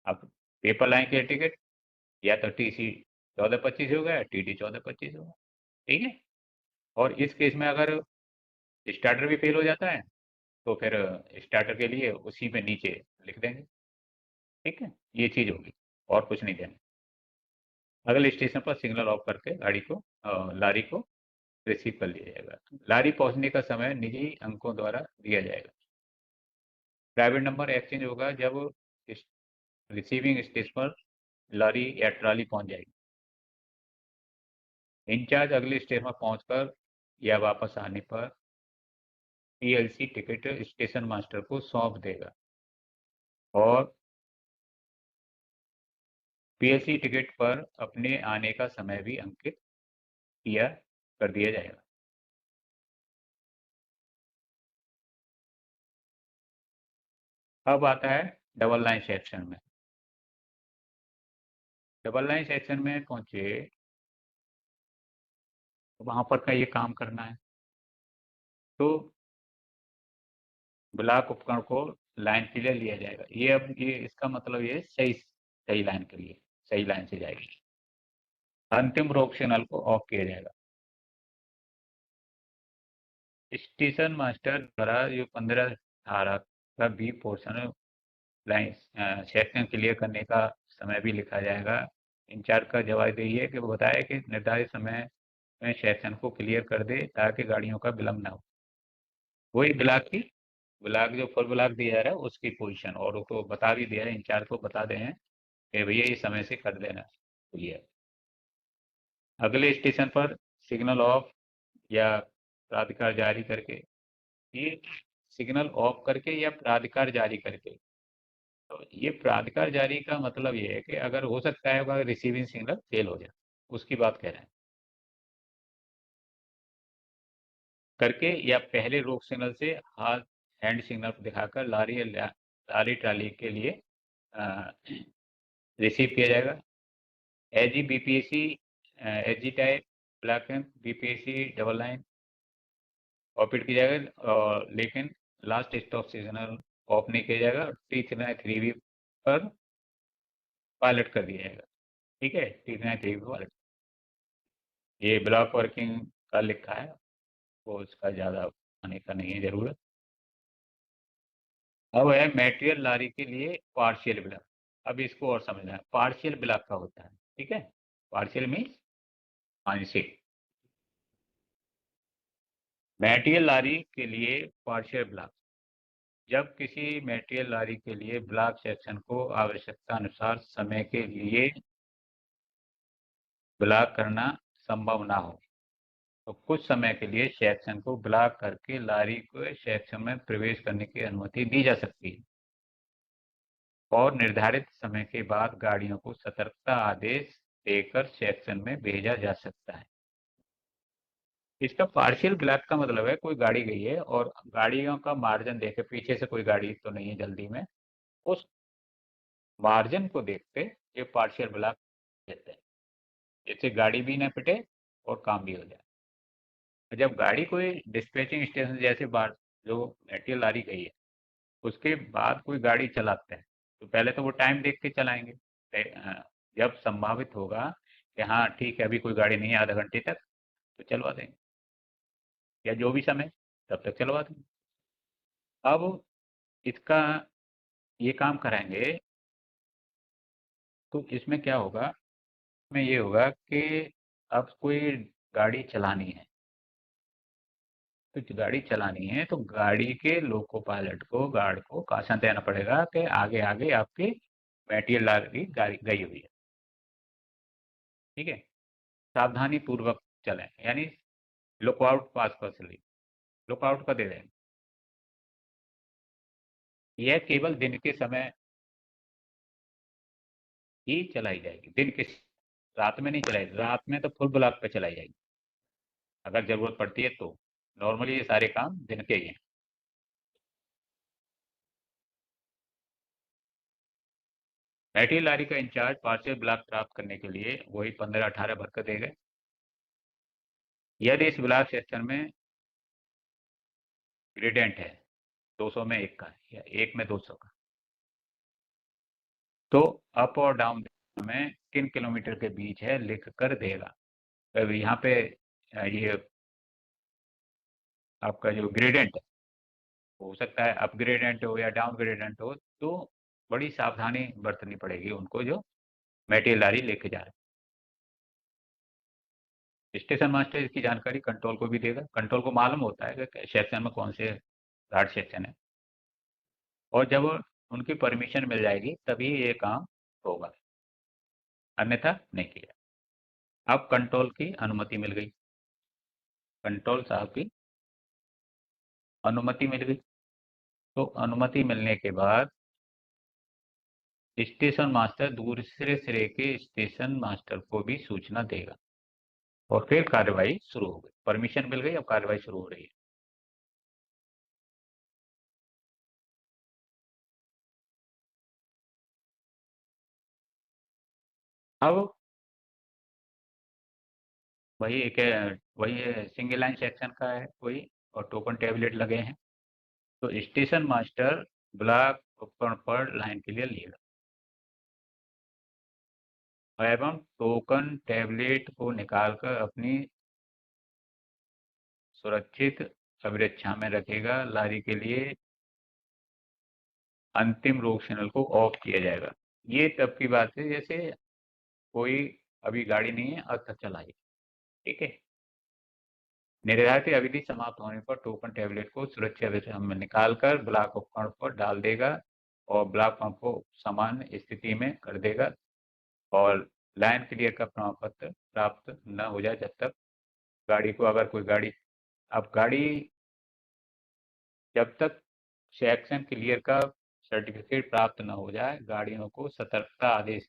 [SPEAKER 3] अब पेपर लाइन के टिकट या तो TC 1425 होगा या TD 1425 होगा, ठीक है। और इस केस में अगर स्टार्टर भी फेल हो जाता है तो फिर स्टार्टर के लिए उसी में नीचे लिख देंगे। ठीक है, ये चीज़ होगी और कुछ नहीं देना। अगले स्टेशन पर सिग्नल ऑफ करके गाड़ी को लारी को रिसीव कर लिया जाएगा। लारी पहुंचने का समय निजी अंकों द्वारा दिया जाएगा। प्राइवेट नंबर एक्सचेंज होगा जब रिसीविंग स्टेशन पर लारी या ट्राली पहुंच जाएगी। इंचार्ज अगले स्टेशन पर पहुंचकर या वापस आने पर पीएलसी टिकट स्टेशन मास्टर को सौंप देगा और पीएलसी टिकट पर अपने आने का समय भी अंकित कर दिया जाएगा। अब आता है डबल लाइन सेक्शन में। डबल लाइन सेक्शन में पहुंचे वहां पर का ये काम करना है। तो ब्लॉक उपकरण को लाइन के लिए लिया जाएगा। ये अब ये इसका मतलब ये सही लाइन के लिए सही लाइन से जाएगी। अंतिम रोक सिग्नल को ऑफ किया जाएगा। स्टेशन मास्टर द्वारा जो 15 धारा का B portion line section clear करने का समय भी लिखा जाएगा। इंचार्ज का जवाब यही है कि वो बताए कि निर्धारित समय में सेक्शन को क्लियर कर दे ताकि गाड़ियों का विलंब ना हो। वही ब्लॉक जो फुल ब्लॉक दिया जा रहा है उसकी पोजीशन और उसको बता भी दिया है, इंचार्ज को बता दे हैं कि भैया इस समय से कर देना क्लियर। अगले स्टेशन पर सिग्नल ऑफ या प्राधिकार जारी करके, ये सिग्नल ऑफ करके या प्राधिकार जारी करके। तो ये प्राधिकार जारी का मतलब ये है कि अगर हो सकता है अगर रिसीविंग सिग्नल फेल हो जाए, उसकी बात कह रहे हैं। करके या पहले रोक सिग्नल से हाथ हैंड सिग्नल दिखाकर लारी ट्राली के लिए रिसीव किया जाएगा। AG BPAC AG type block and BPAC double line operate किया जाएगा और लेकिन लास्ट स्टॉप सिग्नल ऑफ नहीं किया जाएगा। T393 पर पायलट कर दिया जाएगा। ठीक है, T393 पर पायलट। ये ब्लॉक वर्किंग का लिखा है, वो उसका ज़्यादा आने का नहीं है ज़रूरत। अब है मटेरियल लारी के लिए पार्शियल ब्लॉक। अब इसको और समझना है, पार्शियल ब्लॉक का होता है। ठीक है, पार्शियल मीन्स आंशिक। मटेरियल लारी के लिए पार्शियल ब्लॉक, जब किसी मटेरियल लारी के लिए ब्लॉक सेक्शन को आवश्यकता अनुसार समय के लिए ब्लॉक करना संभव ना हो तो कुछ समय के लिए सेक्शन को ब्लॉक करके लारी को सेक्शन में प्रवेश करने की अनुमति दी जा सकती है और निर्धारित समय के बाद गाड़ियों को सतर्कता आदेश देकर सेक्शन में भेजा जा सकता है। इसका पार्शियल ब्लॉक का मतलब है कोई गाड़ी गई है और गाड़ियों का मार्जिन देखे, पीछे से कोई गाड़ी तो नहीं है जल्दी में, उस मार्जिन को देखते ये पार्शियल ब्लॉक देते हैं, जिससे गाड़ी भी न पिटे और काम भी हो जाए। जब गाड़ी कोई डिस्पैचिंग स्टेशन जैसे बाहर जो मटेरियल लारी गई है उसके बाद कोई गाड़ी चलाते हैं तो पहले तो वो टाइम देख के चलाएंगे। जब संभावित होगा कि हाँ ठीक है अभी कोई गाड़ी नहीं है आधा घंटे तक तो चलवा देंगे या जो भी समय तब तक चलवा देंगे। अब इसका ये काम कराएंगे तो इसमें क्या होगा, इसमें ये होगा कि अब कोई गाड़ी चलानी है तो गाड़ी चलानी है तो गाड़ी के लोको पायलट को गार्ड को कॉशन देना पड़ेगा कि आगे आगे आपकी मटेरियल लारी गाड़ी गई हुई है। ठीक है, सावधानी पूर्वक चलें, यानी लुकआउट पास कर चलिए, लुकआउट का दे दें। यह केवल दिन के समय ही चलाई जाएगी, दिन के, रात में नहीं चलाएगी। रात में तो फुल ब्लॉक पे चलाई जाएगी अगर जरूरत पड़ती है तो। नॉर्मली ये सारे काम दिन के ही हैं। मटेरियल लारी का इंचार्ज पार्शियल ब्लॉक प्राप्त करने के लिए वही 15-18 भरकर देगा। यदि इस ब्लॉक सेक्शन में ग्रेडियंट है 200 में 1 का या 1 में 200 का तो अप और डाउन में किन किलोमीटर के बीच है लिख कर देगा। अब यहाँ पे ये आपका जो ग्रेडेंट है, हो सकता है अप ग्रेडेंट हो या डाउन ग्रेडेंट हो, तो बड़ी सावधानी बरतनी पड़ेगी उनको जो मटेरियल लारी लेके जा रहे हैं। स्टेशन मास्टर इसकी जानकारी कंट्रोल को भी देगा। कंट्रोल को मालूम होता है कि सेक्शन में कौन से घाट सेक्शन है, और जब उनकी परमिशन मिल जाएगी तभी ये काम होगा, अन्यथा नहीं किया। अब कंट्रोल की अनुमति मिल गई, कंट्रोल साहब की अनुमति मिल गई। तो अनुमति मिलने के बाद स्टेशन मास्टर दूसरे सिरे के स्टेशन मास्टर को भी सूचना देगा, और फिर कार्रवाई शुरू हो गई। परमिशन मिल गई, अब कार्रवाई शुरू हो रही है। अब वही एक वही सिंगल लाइन सेक्शन का है कोई, और टोकन टैबलेट लगे हैं। तो स्टेशन मास्टर ब्लॉक उपकरण पर लाइन क्लियर लेगा एवं टोकन टैबलेट को निकालकर अपनी सुरक्षित अभिरक्षा में रखेगा। लारी के लिए अंतिम रोक सिग्नल को ऑफ किया जाएगा। ये तब की बात है जैसे कोई अभी गाड़ी नहीं है, अब तक चलाइए, ठीक है। निर्धारित अवधि समाप्त होने पर टोकन टैबलेट को सुरक्षित अभिरक्षा में निकालकर ब्लॉक उपकरण पर डाल देगा और ब्लॉक पंप को सामान्य स्थिति में कर देगा, और लाइन क्लियर का प्रमाण पत्र प्राप्त न हो जाए जब तक गाड़ी को, अगर कोई गाड़ी, अब गाड़ी जब तक सेक्शन क्लियर का सर्टिफिकेट प्राप्त न हो जाए, गाड़ियों को सतर्कता आदेश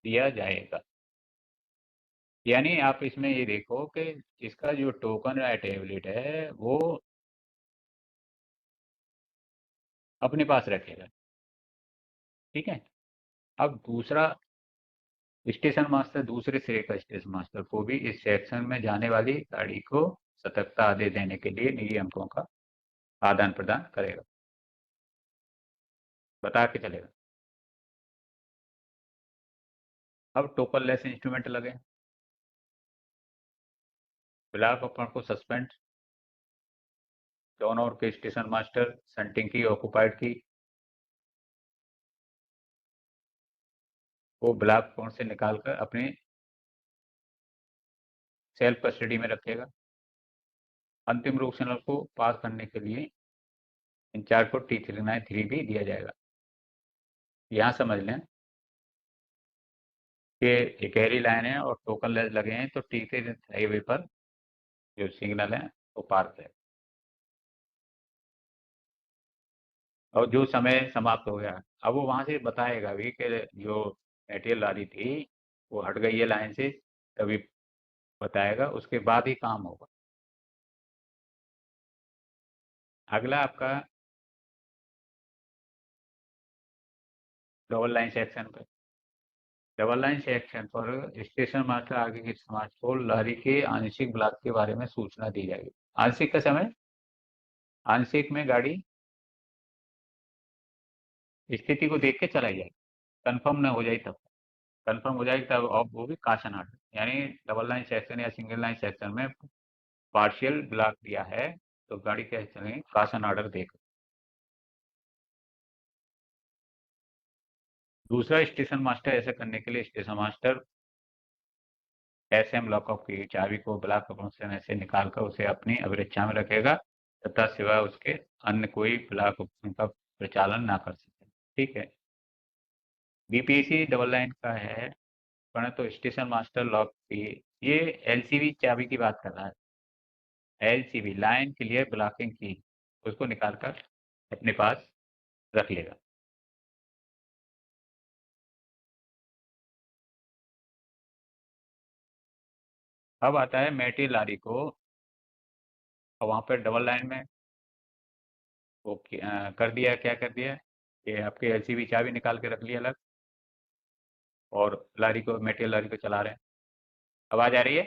[SPEAKER 3] दिया जाएगा। यानी आप इसमें ये देखो कि इसका जो टोकन या टैबलेट है वो अपने पास रखेगा, ठीक है। अब दूसरा स्टेशन मास्टर दूसरे सिरे का स्टेशन मास्टर को भी इस सेक्शन में जाने वाली गाड़ी को सतर्कता आदेश देने के लिए निजी अंकों का आदान प्रदान करेगा, बता के चलेगा। अब टोकन लेस इंस्ट्रूमेंट लगे, ब्लॉक उपकरण को सस्पेंड, दोनों ओर के स्टेशन मास्टर सेंटिंग की ऑक्युपाइड की को ब्लॉक उपकरण से निकालकर अपने सेल्फ कस्टडी में रखेगा। अंतिम रोक सिग्नल को पास करने के लिए इंचार्ज को T393 भी दिया जाएगा। यहाँ समझ लें कि एक गहरी लाइन है और टोकन लेस लगे हैं, तो T3 हाईवे पर जो सिग्नल है वो पार है, और जो समय समाप्त हो गया अब वो वहाँ से बताएगा भी कि जो मटेरियल आ रही थी वो हट गई है लाइन से, तभी बताएगा, उसके बाद ही काम होगा। अगला आपका डबल लाइन सेक्शन पर। डबल लाइन सेक्शन पर स्टेशन मास्टर आगे के समाज को लारी के आंशिक ब्लॉक के बारे में सूचना दी जाएगी। आंशिक का समय, आंशिक में गाड़ी स्थिति को देख के चलाई जाएगी, कंफर्म न हो जाए तब, कंफर्म हो जाएगी तब, और वो भी काशन आर्डर, यानी डबल लाइन सेक्शन या सिंगल लाइन सेक्शन में पार्शियल ब्लॉक दिया है तो गाड़ी कैसे चलेगी, काशन ऑर्डर देकर। दूसरा, स्टेशन मास्टर ऐसा करने के लिए स्टेशन मास्टर SM लॉकअप की चाबी को ब्लॉक उपकरण से निकालकर उसे अपनी अभिरक्षा में रखेगा तथा सिवाय उसके अन्य कोई ब्लॉक उपकरण का प्रचालन ना कर सके, ठीक है। BPC डबल लाइन का है, परंतु स्टेशन मास्टर लॉक की, ये LCB चाबी की बात कर रहा है। LCB लाइन क्लियर ब्लॉकिंग की, उसको निकालकर अपने पास रख लेगा। अब आता है मटेरियल लारी को, और वहाँ पर डबल लाइन में वो कर दिया, क्या कर दिया कि आपके LCB चाबी निकाल के रख लिया अलग, और लारी को, मटेरियल लारी को चला रहे हैं। आवाज आ रही है?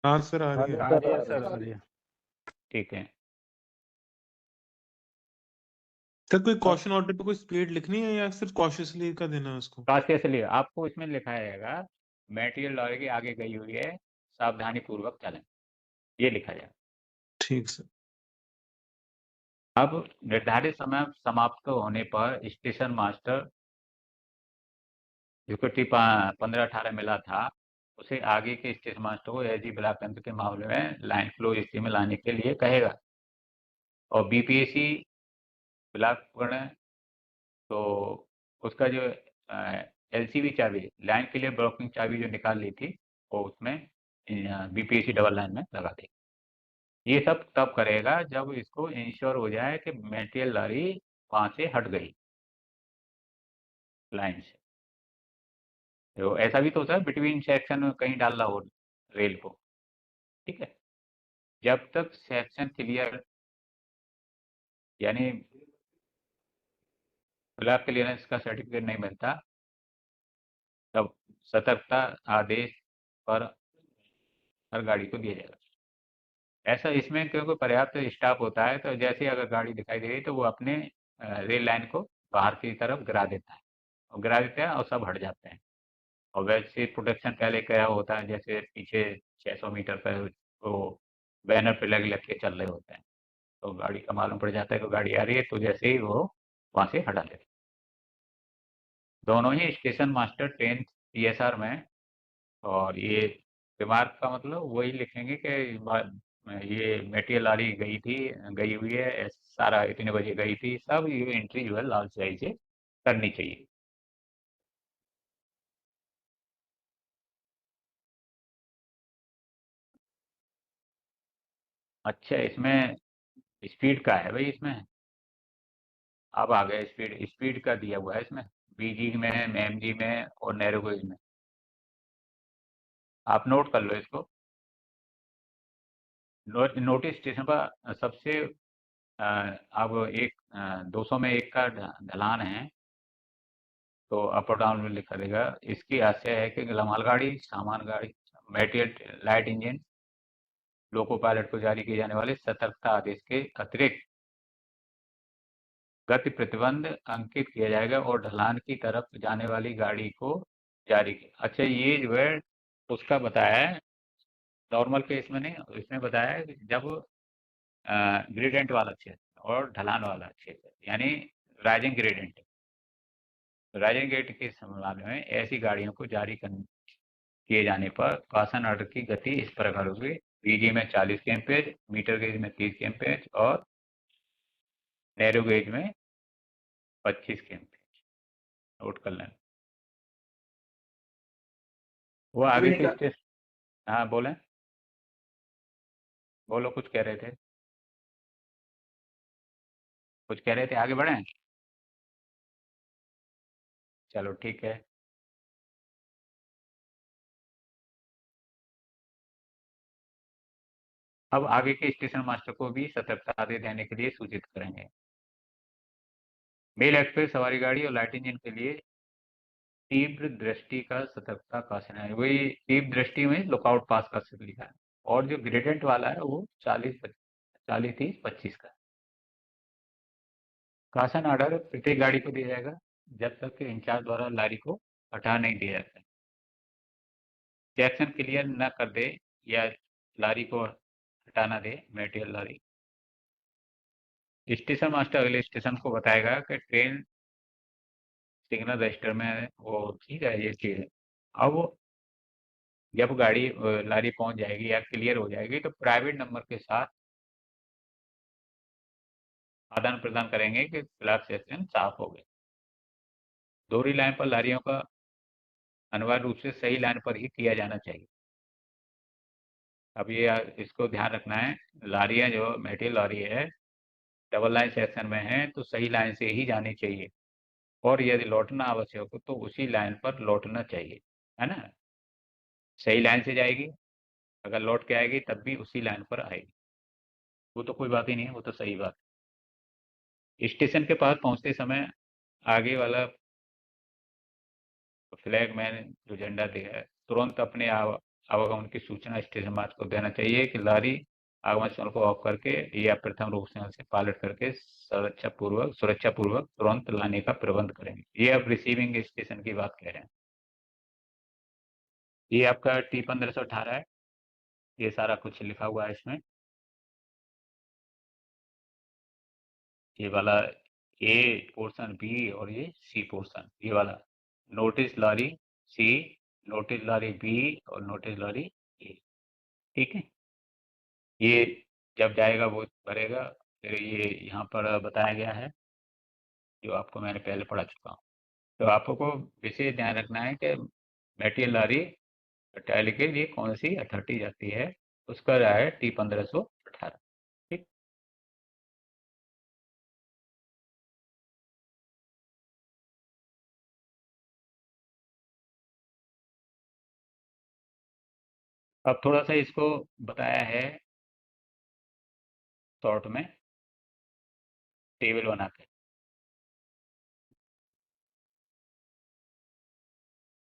[SPEAKER 8] हाँ सर, आ रही है।
[SPEAKER 5] सर
[SPEAKER 3] ठीक है।
[SPEAKER 8] सर कोई कॉशन ऑर्डर पे कोई स्पीड लिखनी है या सिर्फ कॉशियसली का देना है उसको?
[SPEAKER 3] खास कैसे लिए आपको इसमें लिखा जाएगा मटेरियल लॉरी की आगे गई हुई है, सावधानी पूर्वक चलें, ये लिखा जाए।
[SPEAKER 8] ठीक सर।
[SPEAKER 3] अब निर्धारित समय समाप्त होने पर स्टेशन मास्टर जिसको टी 15-18 मिला था, उसे आगे के स्टेशन मास्टर को एजी ब्लॉक तंत्र के मामले में लाइन क्लोज स्थिति में लाने के लिए कहेगा। और बीपीएसी ब्लॉक उपकरण तो उसका जो एलसीबी चाबी लाइन के लिए ब्लॉकिंग चाबी जो निकाल ली थी वो उसमें बीपीएसी डबल लाइन में लगा देगी। ये सब तब करेगा जब इसको इंश्योर हो जाए कि मेटेरियल लॉरी वहां से हट गई लाइन से। तो ऐसा भी तो होता है बिटवीन सेक्शन में कहीं डालना हो रेल को, ठीक है। जब तक सेक्शन क्लियर यानी ब्लॉक क्लियरेंस का सर्टिफिकेट नहीं मिलता तब सतर्कता आदेश पर हर गाड़ी को दिया जाएगा। ऐसा इसमें क्योंकि पर्याप्त स्टाफ होता है तो जैसे अगर गाड़ी दिखाई दे रही तो वो अपने रेल लाइन को बाहर की तरफ गिरा देता है और गिरा देता है और सब हट जाते हैं। और वैसे प्रोटेक्शन पहले क्या होता है, जैसे पीछे 600 मीटर पर वो बैनर पे लग के चल रहे होते हैं तो गाड़ी का मालूम पड़ जाता है कि गाड़ी आ रही है, तो जैसे ही वो वहाँ से हटा देते हैं। दोनों ही स्टेशन मास्टर ट्रेन पीएसआर में, और ये रिमार्क का मतलब वही लिखेंगे कि ये मेटेरियल लॉरी गई हुई है, सारा इतने बजे गई थी, सब ये एंट्री जो है लाल स्याही से करनी चाहिए। अच्छा, इसमें स्पीड का है भाई, इसमें अब आ गया स्पीड का दिया हुआ है इसमें बीजी में, एमजी में और नैरो गेज में। आप नोट कर लो इसको। नोटिस स्टेशन पर सबसे अब 200 में 1 का ढलान है तो अप और डाउन में लिखा देगा। इसकी आशय है कि मालगाड़ी, सामान गाड़ी, material light engine, loco pilot को जारी किए जाने वाले सतर्कता आदेश के अतिरिक्त गति प्रतिबंध अंकित किया जाएगा और ढलान की तरफ जाने वाली गाड़ी को जारी किया। अच्छा, ये जो है उसका बताया है, नॉर्मल केस में नहीं, इसमें बताया है कि जब ग्रेडियंट वाला क्षेत्र और ढलान वाला क्षेत्र यानी राइजिंग ग्रेडियंट, राइजिंग ग्रेडियंट के मामले में ऐसी गाड़ियों को जारी किए जाने पर कासन ऑर्डर की गति इस प्रकार होगी। बीजी में 40 kmph, मीटर गेज में 30 kmph और नैरो गेज में 25 kmph। नोट कर लें। वो आगे के स्टेशन, हाँ बोलें, बोलो, कुछ कह रहे थे, आगे बढ़ें। चलो ठीक है। अब आगे के स्टेशन मास्टर को भी सतर्कता देने के लिए सूचित करेंगे। मेल एक्सप्रेस सवारी गाड़ी और लाइट इंजन के लिए तीव्र दृष्टि का सतर्कता कासन है। वही तीव्र दृष्टि में लुकआउट पास का सिर्फ लिखा है, और जो ग्रेडेंट वाला है वो 40, 30, 25 का। कासन ऑर्डर प्रत्येक गाड़ी को दिया जाएगा जब तक कि इंचार्ज द्वारा लारी को हटा नहीं दिया जाता है। सेक्शन क्लियर न कर दे या लारी को हटाना दे मेटेरियल लारी, स्टेशन मास्टर अगले स्टेशन को बताएगा कि ट्रेन सिग्नल रजिस्टर में है, वो ठीक है, ये चीज़ है। अब जब गाड़ी लारी पहुंच जाएगी या क्लियर हो जाएगी तो प्राइवेट नंबर के साथ आदान प्रदान करेंगे कि ब्लॉक सेक्शन साफ हो गए। दोहरी लाइन पर लारियों का अनिवार्य रूप से सही लाइन पर ही किया जाना चाहिए। अब ये इसको ध्यान रखना है, लारियां जो मेटेरियल लॉरी है डबल लाइन सेक्शन में है तो सही लाइन से ही जानी चाहिए, और यदि लौटना आवश्यक हो तो उसी लाइन पर लौटना चाहिए, है ना। सही लाइन से जाएगी, अगर लौट के आएगी तब भी उसी लाइन पर आएगी, वो तो कोई बात ही नहीं है, वो तो सही बात है। स्टेशन के पास पहुंचते समय आगे वाला फ्लैग मैन जो झंडा दे है तुरंत अपने आवागमन की सूचना स्टेशन मास्टर को देना चाहिए कि लारी आगमन सिग्नल को ऑफ करके या प्रथम रूप सिग्नल से पायलट करके सुरक्षा पूर्वक तुरंत लाने का प्रबंध करेंगे। ये अब रिसीविंग स्टेशन की बात कह रहे हैं। ये आपका T 1518 है, ये सारा कुछ लिखा हुआ है इसमें। ये वाला ए पोर्शन, बी और ये सी पोर्शन, ये वाला नोटिस लॉरी सी, नोटिस लॉरी बी और नोटिस लॉरी ए। ठीक है, ये जब जाएगा वो भरेगा। फिर ये यहाँ पर बताया गया है जो आपको मैंने पहले पढ़ा चुका हूँ। तो आपको विशेष ध्यान रखना है कि मेटेरियल लॉरी टाइल के लिए कौन सी अथॉरिटी जाती है, उसका है टी 1518। ठीक, अब थोड़ा सा इसको बताया है शॉर्ट में टेबल बना के।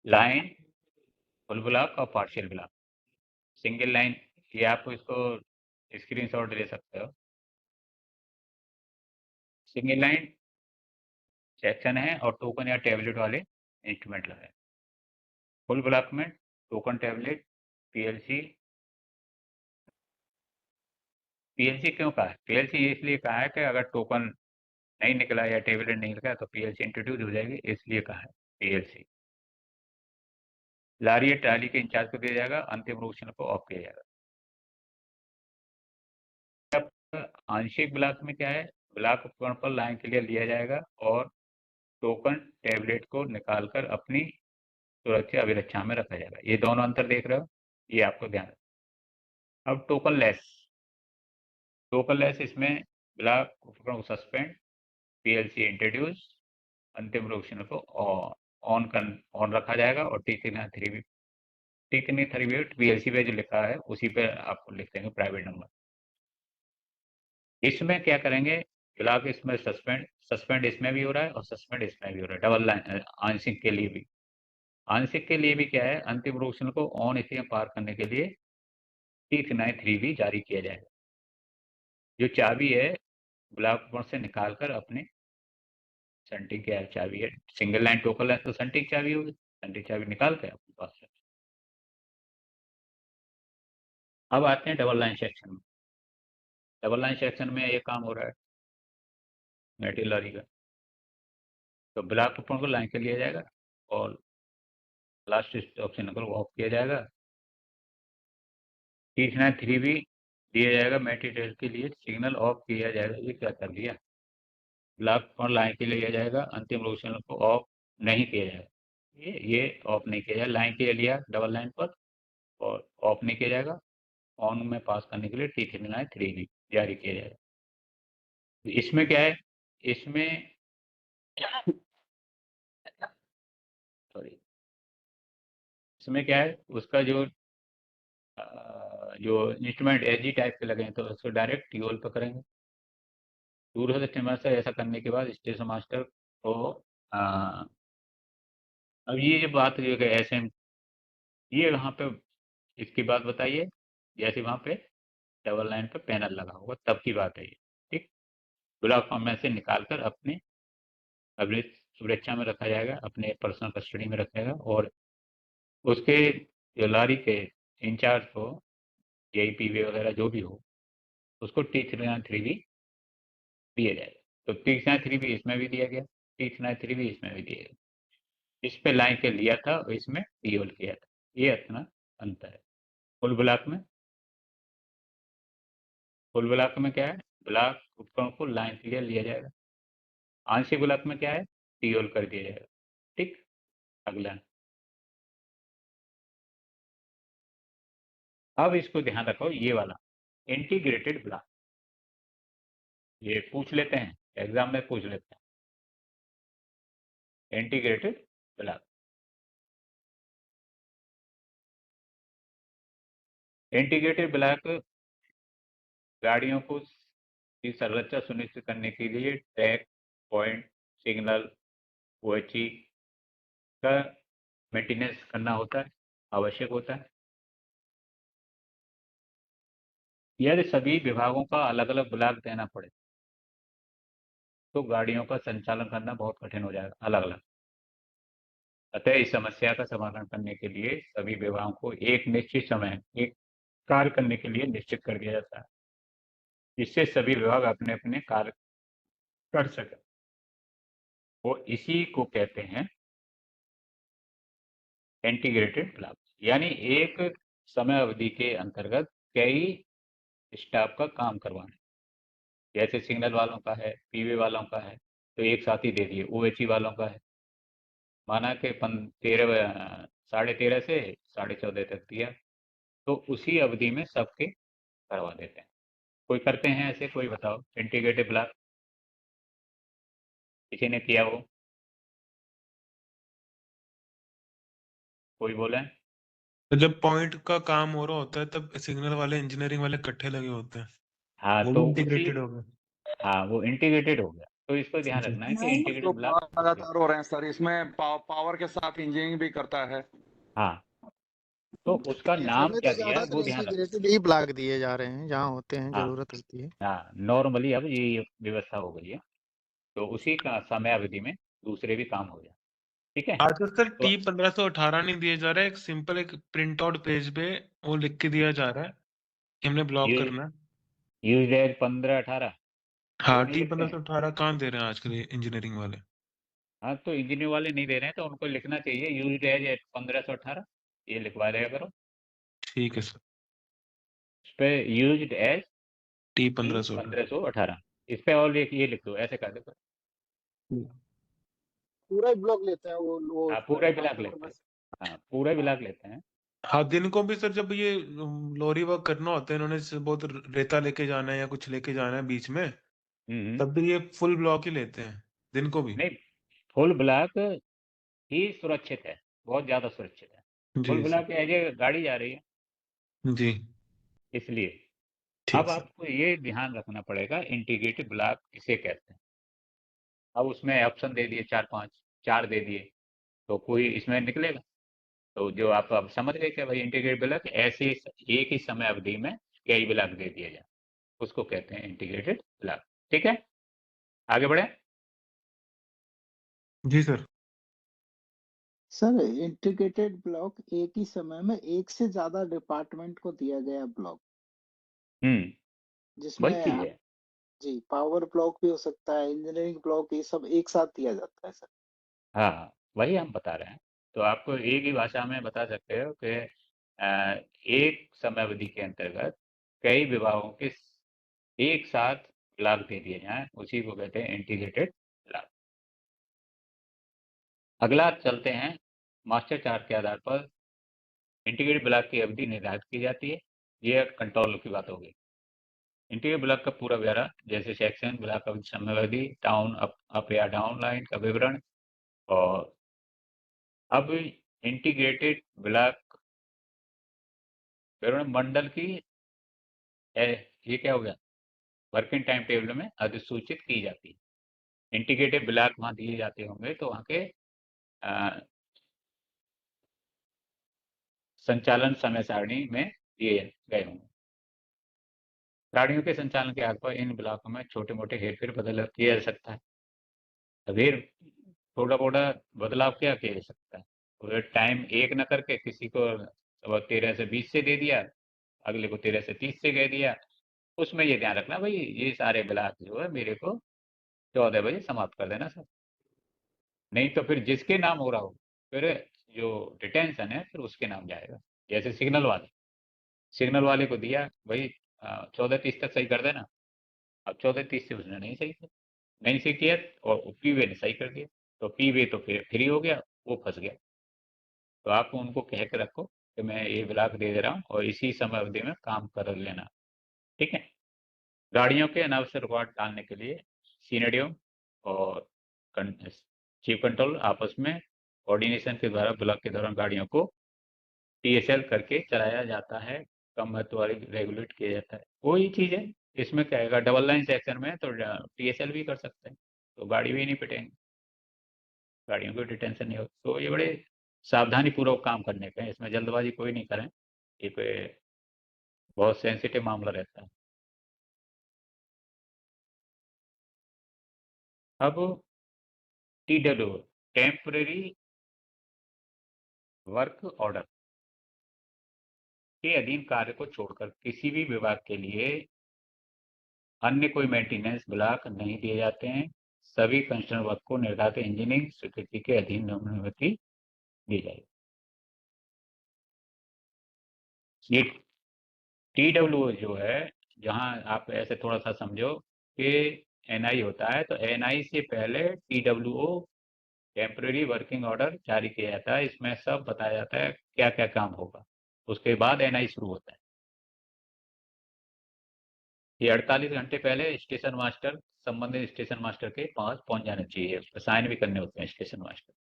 [SPEAKER 3] लाइन, फुल ब्लॉक और पार्शियल ब्लॉक, सिंगल लाइन, ये आपको इसको स्क्रीनशॉट ले सकते हो। सिंगल लाइन सेक्शन है और टोकन या टैबलेट वाले इंस्ट्रूमेंट लगे। फुल ब्लॉक में टोकन, टैबलेट, पीएलसी। पीएलसी क्यों कहा है? पीएलसी इसलिए कहा है कि अगर टोकन नहीं निकला या टैबलेट नहीं निकला तो पीएलसी इंट्रोड्यूस हो जाएगी, इसलिए कहा है पीएलसी। लारी या ट्राली के इंचार्ज को दिया जाएगा, अंतिम रोशन को ऑफ किया जाएगा। आंशिक ब्लॉक में क्या है? ब्लॉक उपकरण पर लाइन के लिए लिया जाएगा और टोकन टैबलेट को निकालकर अपनी सुरक्षा अभिरक्षा में रखा जाएगा। ये दोनों अंतर देख रहे हो, ये आपको ध्यान रखना। अब टोकन लेस, टोकन लेस इसमें ब्लॉक उपकरण को सस्पेंड, पीएलसी इंट्रोड्यूस, अंतिम रोशन को ऑन रखा जाएगा और T3 पीएलसी पे जो लिखा है उसी पे आपको लिख देंगे प्राइवेट नंबर। इसमें क्या करेंगे? ब्लॉक इसमें सस्पेंड इसमें भी हो रहा है और सस्पेंड इसमें भी हो रहा है, डबल लाइन। आंशिक के लिए भी, आंशिक के लिए भी क्या है? अंतिम रोशन को ऑन स्थिति में पार करने के लिए T3 भी जारी किया जाएगा। जो चाबी है ब्लॉक उपकरण से निकालकर अपने सेंटिंग क्या चाबी है, सिंगल लाइन टोकन है तो सेंटिंग चाबी होगी, सेंटिंग चाबी निकाल के अपने पास रखें। अब आते हैं डबल लाइन सेक्शन में। डबल लाइन सेक्शन में ये काम हो रहा है मेटेरियल लॉरी का। तो ब्लॉक उपकरण को लाइन के लिया जाएगा और लास्ट ऑप्शन को ऑफ किया जाएगा। T3 भी दिया जाएगा, मेटेरियल के लिए सिग्नल ऑफ किया जाएगा। ये क्या कर दिया? ब्लॉक उपकरण लाइन के लिए लिया जाएगा, अंतिम रोशन को ऑफ नहीं किया जाएगा। ये ऑफ नहीं किया जाएगा, लाइन के लिए लिया डबल लाइन पर और ऑफ नहीं किया जाएगा। ऑन में पास करने के लिए T3 भी जारी किया जाएगा। इसमें क्या है? इसमें सॉरी, इसमें क्या है? उसका जो इंस्ट्रूमेंट एजी टाइप के लगे हैं तो उसको डायरेक्ट टीओल पर करेंगे। दूर से स्टेशन मास्टर ऐसा करने के बाद स्टेशन मास्टर को अब ये जो बात जो है एसएम, ये वहाँ पे इसकी बात बताइए, जैसे वहाँ पे डबल लाइन पे पैनल लगा होगा तब की बात है ये। ठीक, ब्लॉक में से निकालकर अपने सुरक्षा में रखा जाएगा, अपने पर्सनल कस्टडी में रखा जाएगा और उसके जो लारी के इंचार्ज को जेईपीवी वगैरह जो भी हो उसको T3 भी दिया जाएगा। तो T3 भी इसमें भी दिया गया, T3 भी इसमें भी दिया गया। इस पे लाइन के लिया था और इसमें टीओल किया था, ये इतना अंतर है। फुल ब्लॉक में क्या है? ब्लॉक उपकरण को लाइन के लिए लिया जाएगा। आंशिक ब्लॉक में क्या है? टीओल कर दिया जाएगा। ठीक, अगला। अब इसको ध्यान रखो, ये वाला इंटीग्रेटेड ब्लॉक, ये पूछ लेते हैं एग्जाम में, पूछ लेते हैं इंटीग्रेटेड ब्लॉक। इंटीग्रेटेड ब्लॉक गाड़ियों को की संरचना सुनिश्चित करने के लिए ट्रैक, पॉइंट, सिग्नल, ओएचई का मेंटेनेंस करना होता है, आवश्यक होता है। यदि सभी विभागों का अलग अलग ब्लॉक देना पड़े तो गाड़ियों का संचालन करना बहुत कठिन हो जाएगा अलग अलग। अतः इस समस्या का समाधान करने के लिए सभी विभागों को एक निश्चित समय, एक कार्य करने के लिए निश्चित कर दिया जाता है, जिससे सभी विभाग अपने अपने कार्य कर सकें। वो इसी को कहते हैं इंटीग्रेटेड ब्लॉक, यानी एक समय अवधि के अंतर्गत कई स्टाफ का काम करवाना। जैसे सिग्नल वालों का है, पीवे वालों का है, तो एक साथ ही दे दिए। ओएचई वालों का है, माना कि 13:30 से 14:30 तक दिया, तो उसी अवधि में सबके करवा देते हैं। कोई करते हैं ऐसे? कोई बताओ इंटीग्रेटेड ब्लॉक, किसी ने किया हो? कोई बोले?
[SPEAKER 8] तो जब पॉइंट का काम हो रहा होता है तब सिग्नल वाले इंजीनियरिंग वाले इकट्ठे लगे होते हैं,
[SPEAKER 3] हाँ,
[SPEAKER 8] वो
[SPEAKER 3] तो
[SPEAKER 8] भी
[SPEAKER 3] उसी,
[SPEAKER 8] इंटीग्रेटेड हो गए।
[SPEAKER 3] हाँ वो इंटीग्रेटेड हो गया। तो इसको ध्यान
[SPEAKER 8] जी।
[SPEAKER 3] रखना है कि
[SPEAKER 2] नहीं
[SPEAKER 9] तो
[SPEAKER 3] इंटीग्रेटेड ब्लॉक,
[SPEAKER 9] लगातार हो रहे हैं सर, इसमें पावर के साथ इंजीनियरिंग भी करता है।
[SPEAKER 3] हाँ, तो उसका
[SPEAKER 9] ऐसे
[SPEAKER 3] नाम
[SPEAKER 9] में
[SPEAKER 3] क्या
[SPEAKER 9] तो
[SPEAKER 3] दिया है
[SPEAKER 9] ज्यादातर
[SPEAKER 3] वो ध्यान रखना।
[SPEAKER 9] इंटीग्रेटेड ही ब्लॉक दिए जा रहे हैं जहाँ होते हैं,
[SPEAKER 3] हाँ
[SPEAKER 9] जरूरत होती है।
[SPEAKER 3] हाँ, नॉर्मली अब ये व्यवस्था हो गई है, तो उसी का समय अवधि में दूसरे भी काम हो जाए। ठीक है,
[SPEAKER 8] आज तो सर
[SPEAKER 3] तो
[SPEAKER 8] T1518 नहीं दिया जा रहा है, एक सिंपल एक प्रिंट आउट पेज पे वो लिख के दिया जा रहा है कि हमने ब्लॉक
[SPEAKER 3] यूज
[SPEAKER 8] करना है।
[SPEAKER 3] यूज एज 15-18 वो
[SPEAKER 8] हाँ,
[SPEAKER 3] नहीं लिखते हैं।
[SPEAKER 8] T1518 कहाँ दे रहे हैं आजकल इंजीनियरिंग वाले?
[SPEAKER 3] हाँ, तो इंजीनियर वाले नहीं दे रहे हैं, तो उनको लिखना चाहिए यूज एज 1518, ये लिखवा दिया करो
[SPEAKER 8] ठीक है सर।
[SPEAKER 3] उस पे, यूज एज
[SPEAKER 8] T1518।
[SPEAKER 3] 1518 इस पे, और ये लिख दो, ऐसे कर दो।
[SPEAKER 9] पूरा ही ब्लॉक लेते हैं वो
[SPEAKER 3] हाँ, पूरा ही ब्लॉक
[SPEAKER 9] ट्रांसफर
[SPEAKER 3] लेते
[SPEAKER 9] में
[SPEAKER 3] हैं। हाँ, पूरा ही ब्लॉक लेते हैं।
[SPEAKER 8] हाँ, दिन को भी सर जब ये लोरी वर्क करना होता है, इन्होंने जैसे बहुत रेता लेके जाना है या कुछ लेके जाना है बीच में, तब भी ये फुल ब्लॉक ही लेते हैं दिन को भी।
[SPEAKER 3] नहीं, फुल ब्लॉक ही सुरक्षित है, बहुत ज्यादा सुरक्षित है। फुल
[SPEAKER 8] जी सर।
[SPEAKER 3] ब्लॉक एज ए गाड़ी जा रही है,
[SPEAKER 8] जी
[SPEAKER 3] इसलिए अब
[SPEAKER 8] ठीक सर।
[SPEAKER 3] आपको ये ध्यान रखना पड़ेगा इंटीग्रेटेड ब्लॉक किसे कहते हैं। अब उसमें ऑप्शन दे दिए 4-5, 4 दे दिए, तो कोई इसमें निकलेगा। तो जो आप अब समझ गए कि भाई इंटीग्रेटेड ब्लॉक ऐसे एक ही समय अवधि में कई ब्लॉक दे दिए जाए, उसको कहते हैं इंटीग्रेटेड ब्लॉक। ठीक है, आगे बढ़े।
[SPEAKER 8] जी सर।
[SPEAKER 11] सर इंटीग्रेटेड ब्लॉक एक ही समय में एक से ज्यादा डिपार्टमेंट को दिया गया ब्लॉक,
[SPEAKER 3] वही
[SPEAKER 11] जिसमें
[SPEAKER 3] चीज है।
[SPEAKER 11] जी पावर ब्लॉक भी हो सकता है, इंजीनियरिंग ब्लॉक, ये सब एक साथ दिया जाता है सर।
[SPEAKER 3] हाँ, वही हम बता रहे हैं। तो आपको एक ही भाषा में बता सकते हो कि एक समय अवधि के अंतर्गत कई विभागों के एक साथ ब्लॉक दे दिए जाएं, उसी को कहते हैं इंटीग्रेटेड ब्लॉक। अगला चलते हैं, मास्टर चार्ट के आधार पर इंटीग्रेटेड ब्लॉक की अवधि निर्धारित की जाती है। ये कंट्रोल की बात हो गई। इंटीग्रेटेड ब्लॉक का पूरा ब्यौरा, जैसे सेक्शन, ब्लॉक अवधि, समय अवधि, डाउन अप या डाउन लाइन का विवरण। और अब इंटीग्रेटेड ब्लॉक विवरण मंडल की ये क्या हो गया, वर्किंग टाइम टेबल में अधिसूचित की जाती है। इंटीग्रेटेड ब्लॉक वहाँ दिए जाते होंगे, तो वहाँ के संचालन समय सारणी में दिए गए होंगे। गाड़ियों के संचालन के आधार पर इन ब्लॉकों में छोटे मोटे हेरफेर बदल किया जा सकता है। फिर थोड़ा मोटा बदलाव क्या किया जा सकता है, तो टाइम एक न करके किसी को 13 से 20 से दे दिया, अगले को 13 से 30 से कह दिया। उसमें ये ध्यान रखना भाई ये सारे ब्लॉक जो है मेरे को 14 बजे समाप्त कर देना सर। नहीं तो फिर जिसके नाम हो रहा हो, फिर जो डिटेंशन है फिर उसके नाम जाएगा। जैसे सिग्नल वाले को दिया भाई 14:30 तक सही कर देना, अब 14:30 से उसने नहीं सही किया, और पीवे ने सही कर दिया, तो पीवे तो फिर फ्री हो गया, वो फंस गया। तो आप उनको कह के रखो कि मैं ये ब्लॉक दे दे रहा हूँ और इसी समय अवधि में काम कर लेना। ठीक है, गाड़ियों के अनावश्यक रुकावट टालने के लिए सीनियरियों और चीफ कंट्रोल आपस में कोऑर्डिनेशन के द्वारा ब्लॉक के दौरान गाड़ियों को टीएसएल करके चलाया जाता है, कम महत्व वाली रेगुलेट किया जाता है। वही चीज़ है, इसमें क्या है, डबल लाइन सेक्शन में तो टीएसएल भी कर सकते हैं, तो गाड़ी भी नहीं पिटेंगे, गाड़ियों को डिटेंशन नहीं हो। तो ये बड़े सावधानी पूर्वक काम करने का है, इसमें जल्दबाजी कोई नहीं करें, ये पे बहुत सेंसिटिव मामला रहता है। अब TW टेम्परेरी वर्क ऑर्डर, के अधीन कार्य को छोड़कर किसी भी विभाग के लिए अन्य कोई मेंटेनेंस ब्लॉक नहीं दिए जाते हैं। सभी कंस्ट्रक्शन वर्क को निर्धारित इंजीनियरिंग स्वीकृति के अधीन अनुमति दी जाएगी। ये TWO जो है, जहां आप ऐसे थोड़ा सा समझो कि NI होता है, तो NI से पहले TWO टेम्पररी वर्किंग ऑर्डर जारी किया जाता है। इसमें सब बताया जाता है क्या क्या काम होगा, उसके बाद NI शुरू होता है। ये 48 घंटे पहले स्टेशन मास्टर, संबंधित स्टेशन मास्टर के पास पहुंच जाना चाहिए, उस पर साइन भी करने होते हैं स्टेशन मास्टर।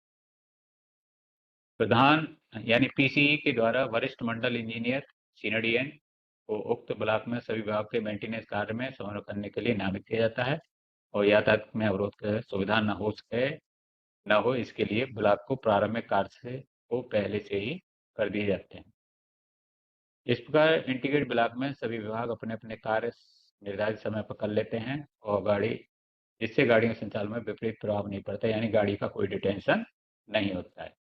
[SPEAKER 3] प्रधान यानी PCE के द्वारा वरिष्ठ मंडल इंजीनियर CNDN को उक्त ब्लॉक में सभी विभाग के मेंटेनेंस कार्य में समन्वय करने के लिए नामित किया जाता है और यातायात में अवरोध की सुविधा न हो इसके लिए ब्लॉक को प्रारंभिक कार्य से को पहले से ही कर दिए जाते हैं। इस प्रकार इंटीग्रेटेड ब्लॉक में सभी विभाग अपने अपने कार्य निर्धारित समय पर कर लेते हैं और इससे गाड़ी के संचालन में विपरीत प्रभाव नहीं पड़ता, यानी गाड़ी का कोई डिटेंशन नहीं होता है।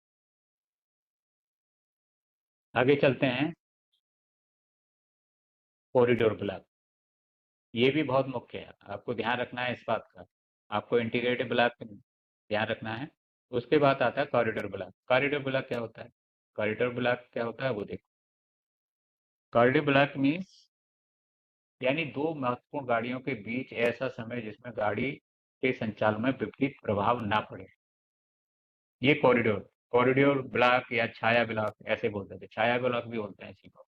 [SPEAKER 3] आगे चलते हैं। कॉरिडोर ब्लॉक, ये भी बहुत मुख्य है, आपको ध्यान रखना है इस बात का। आपको इंटीग्रेटेड ब्लॉक ध्यान रखना है। उसके बाद आता है कॉरिडोर ब्लॉक। कॉरिडोर ब्लॉक क्या होता है? कॉरिडोर ब्लॉक क्या होता है वो देखो। कॉरिडोर ब्लॉक मीन्स यानी दो महत्वपूर्ण गाड़ियों के बीच ऐसा समय जिसमें गाड़ी के संचालन में विपरीत प्रभाव ना पड़े, ये कॉरिडोर ब्लॉक या छाया ब्लॉक ऐसे बोलते थे, छाया ब्लॉक भी बोलते हैं इसी को।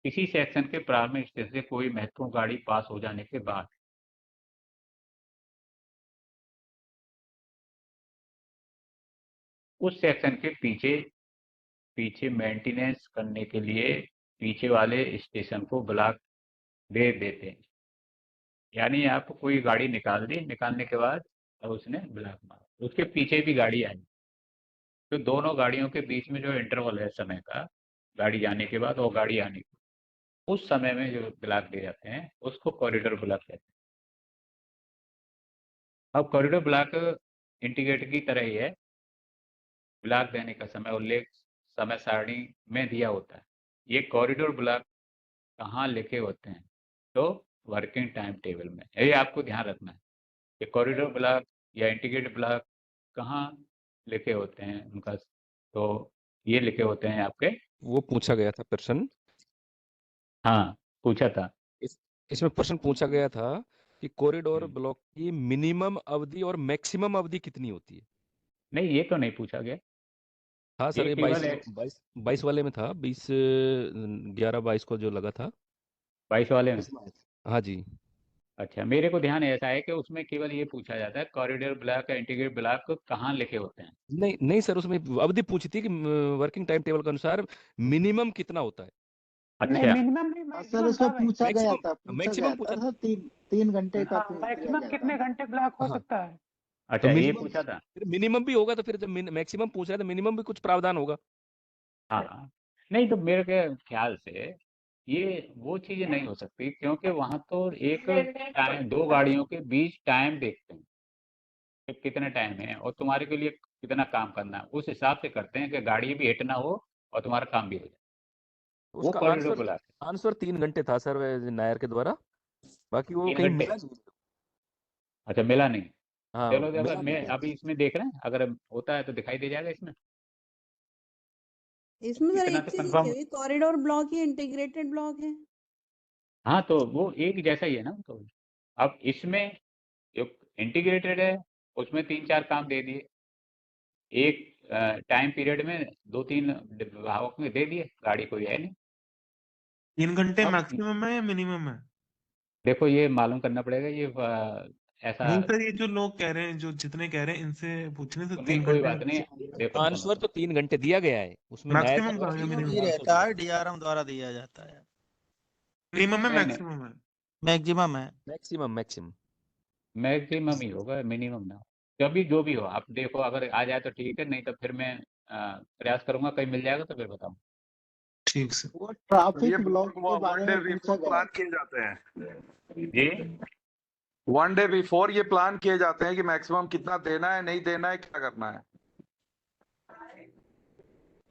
[SPEAKER 3] किसी सेक्शन के प्रारंभिक स्टेशन से कोई महत्वपूर्ण गाड़ी पास हो जाने के बाद उस सेक्शन के पीछे मेंटेनेंस करने के लिए पीछे वाले स्टेशन को ब्लॉक दे देते हैं। यानी आप कोई गाड़ी निकाल दी, निकालने के बाद अब उसने ब्लॉक मारा, उसके पीछे भी गाड़ी आई, तो दोनों गाड़ियों के बीच में जो इंटरवल है समय का, गाड़ी जाने के बाद और गाड़ी आने के, उस समय में जो ब्लॉक दे जाते हैं उसको कॉरिडोर ब्लॉक कहते हैं। अब कॉरिडोर ब्लॉक इंटीग्रेटेड की तरह ही है, ब्लॉक देने का समय उल्लेख समय सारणी में दिया होता है। ये कॉरिडोर ब्लॉक कहाँ लिखे होते हैं? तो वर्किंग टाइम टेबल में। ये आपको ध्यान रखना है कि कॉरिडोर ब्लॉक या इंटीग्रेटेड ब्लॉक कहाँ लिखे होते हैं उनका, तो ये लिखे होते हैं आपके,
[SPEAKER 12] वो पूछा गया था प्रश्न।
[SPEAKER 3] हाँ पूछा था,
[SPEAKER 12] इसमें प्रश्न पूछा गया था कि कॉरिडोर
[SPEAKER 3] हम्म।
[SPEAKER 12] ब्लॉक की मिनिमम अवधि और मैक्सिमम अवधि कितनी होती है?
[SPEAKER 3] नहीं ये तो नहीं पूछा गया।
[SPEAKER 12] हाँ सर,
[SPEAKER 3] ये
[SPEAKER 12] ये
[SPEAKER 3] केवल
[SPEAKER 12] 22 वाले में था, 11-22 को जो लगा था
[SPEAKER 3] 22 वाले में।
[SPEAKER 12] उसमें। हाँ जी।
[SPEAKER 3] अच्छा, मेरे को ध्यान ऐसा है कि उसमें केवल ये पूछा जाता है कॉरिडोर ब्लॉक या इंटीग्रेटेड ब्लॉक कहाँ लिखे होते हैं।
[SPEAKER 12] नहीं नहीं सर, उसमें अवधि पूछी थी कि वर्किंग टाइम टेबल के अनुसार मिनिमम कितना होता है।
[SPEAKER 3] अच्छा
[SPEAKER 4] मिनिमम नहीं,
[SPEAKER 11] सर
[SPEAKER 4] मैक्सिमम
[SPEAKER 11] उसमें
[SPEAKER 4] था भाई।
[SPEAKER 11] पूछा गया था
[SPEAKER 12] मैक्सिमम पूछा
[SPEAKER 11] सर, 3 घंटे का पूछ दिया
[SPEAKER 4] मैक्सिमम
[SPEAKER 11] गया
[SPEAKER 4] कितने
[SPEAKER 11] था।
[SPEAKER 4] घंटे ब्लॉक हो
[SPEAKER 12] हाँ।
[SPEAKER 4] सकता है?
[SPEAKER 12] तो
[SPEAKER 3] अच्छा, ये
[SPEAKER 12] मिनिमम
[SPEAKER 3] पूछा था।
[SPEAKER 12] फिर मिनिमम भी होगा, तो फिर जब मैक्सिमम पूछ रहा है तो मिनिमम भी कुछ प्रावधान होगा।
[SPEAKER 3] हाँ नहीं, तो मेरे के ख्याल से ये वो चीजें नहीं हो सकती, क्योंकि वहां तो एक टाइम, दो गाड़ियों के बीच टाइम देखते हैं कि कितना टाइम है और तुम्हारे के लिए कितना काम करना है, उस हिसाब से करते हैं कि गाड़ी भी हिट ना हो और तुम्हारा काम भी हो जाए। वो
[SPEAKER 12] उसका
[SPEAKER 3] कॉरिडोर ब्लॉक है।
[SPEAKER 12] आंसर 3 घंटे था सर नायर के द्वारा, बाकी वो
[SPEAKER 3] 3
[SPEAKER 12] कहीं
[SPEAKER 3] घंटे?
[SPEAKER 12] मिला नहीं।
[SPEAKER 3] अच्छा, मिला नहीं।
[SPEAKER 12] हाँ
[SPEAKER 3] चलो
[SPEAKER 12] मिला
[SPEAKER 3] अगर मैं
[SPEAKER 12] नहीं।
[SPEAKER 3] अभी इसमें देख रहे हैं, अगर होता है तो दिखाई दे जाएगा इसमें।
[SPEAKER 2] इसमें सर
[SPEAKER 3] इतना
[SPEAKER 2] एक
[SPEAKER 3] तो
[SPEAKER 2] चीज
[SPEAKER 3] कंफर्म।
[SPEAKER 2] ये कॉरिडोर ब्लॉक ही इंटीग्रेटेड ब्लॉक है।
[SPEAKER 3] हाँ तो वो एक जैसा ही है ना। तो अब इसमें जो इंटीग्रेटेड है उसमें 3-4 काम दे दिए, एक टाइम पीरियड में 2-3 विभागों में दे दिए, गाड़ी कोई है नहीं।
[SPEAKER 8] 3 घंटे
[SPEAKER 3] अब
[SPEAKER 8] मैक्सिमम है या मिनिमम है?
[SPEAKER 3] देखो ये मालूम करना पड़ेगा, ये ऐसा
[SPEAKER 8] नहीं सर, ये जो लोग कह रहे हैं, जो जितने कह रहे हैं, इनसे पूछने से
[SPEAKER 3] तो नहीं,
[SPEAKER 8] 3
[SPEAKER 3] कोई
[SPEAKER 8] घंटे
[SPEAKER 3] बात नहीं। देखो सुनो,
[SPEAKER 12] आंसर तो 3 घंटे दिया गया है उसमें, नायर के
[SPEAKER 8] मैक्सिमम
[SPEAKER 12] द्वारा
[SPEAKER 8] कहा गया,
[SPEAKER 12] 3
[SPEAKER 8] मिनिमम
[SPEAKER 12] घंटे
[SPEAKER 9] ये
[SPEAKER 12] आंसर
[SPEAKER 9] रहता
[SPEAKER 12] दिया
[SPEAKER 9] है,
[SPEAKER 12] गया।
[SPEAKER 9] डीआरएम द्वारा दिया जाता है।
[SPEAKER 8] मिनिमम है
[SPEAKER 3] नहीं नहीं,
[SPEAKER 8] मैक्सिमम है?
[SPEAKER 9] मैक्सिमम है।
[SPEAKER 12] मैक्सिमम।
[SPEAKER 3] मैक्सिमम ही होगा, मिनिमम ना। कभी जो भी हो आप देखो, अगर आ जाए तो ठीक है, नहीं तो फिर मैं प्रयास करूंगा, कहीं मिल जाएगा तो फिर बताऊँ।
[SPEAKER 8] ठीक से।
[SPEAKER 11] वो
[SPEAKER 5] ये
[SPEAKER 11] ट्रैफिक ब्लॉक के
[SPEAKER 5] वन
[SPEAKER 11] बारे
[SPEAKER 5] डे
[SPEAKER 11] में पूछा
[SPEAKER 5] बिफोर
[SPEAKER 11] गया
[SPEAKER 5] प्लान
[SPEAKER 11] था।
[SPEAKER 5] किए जाते हैं।
[SPEAKER 3] जी,
[SPEAKER 5] 1 डे बिफोर ये प्लान किए जाते हैं कि मैक्सिमम कितना देना है, नहीं देना है, क्या करना है।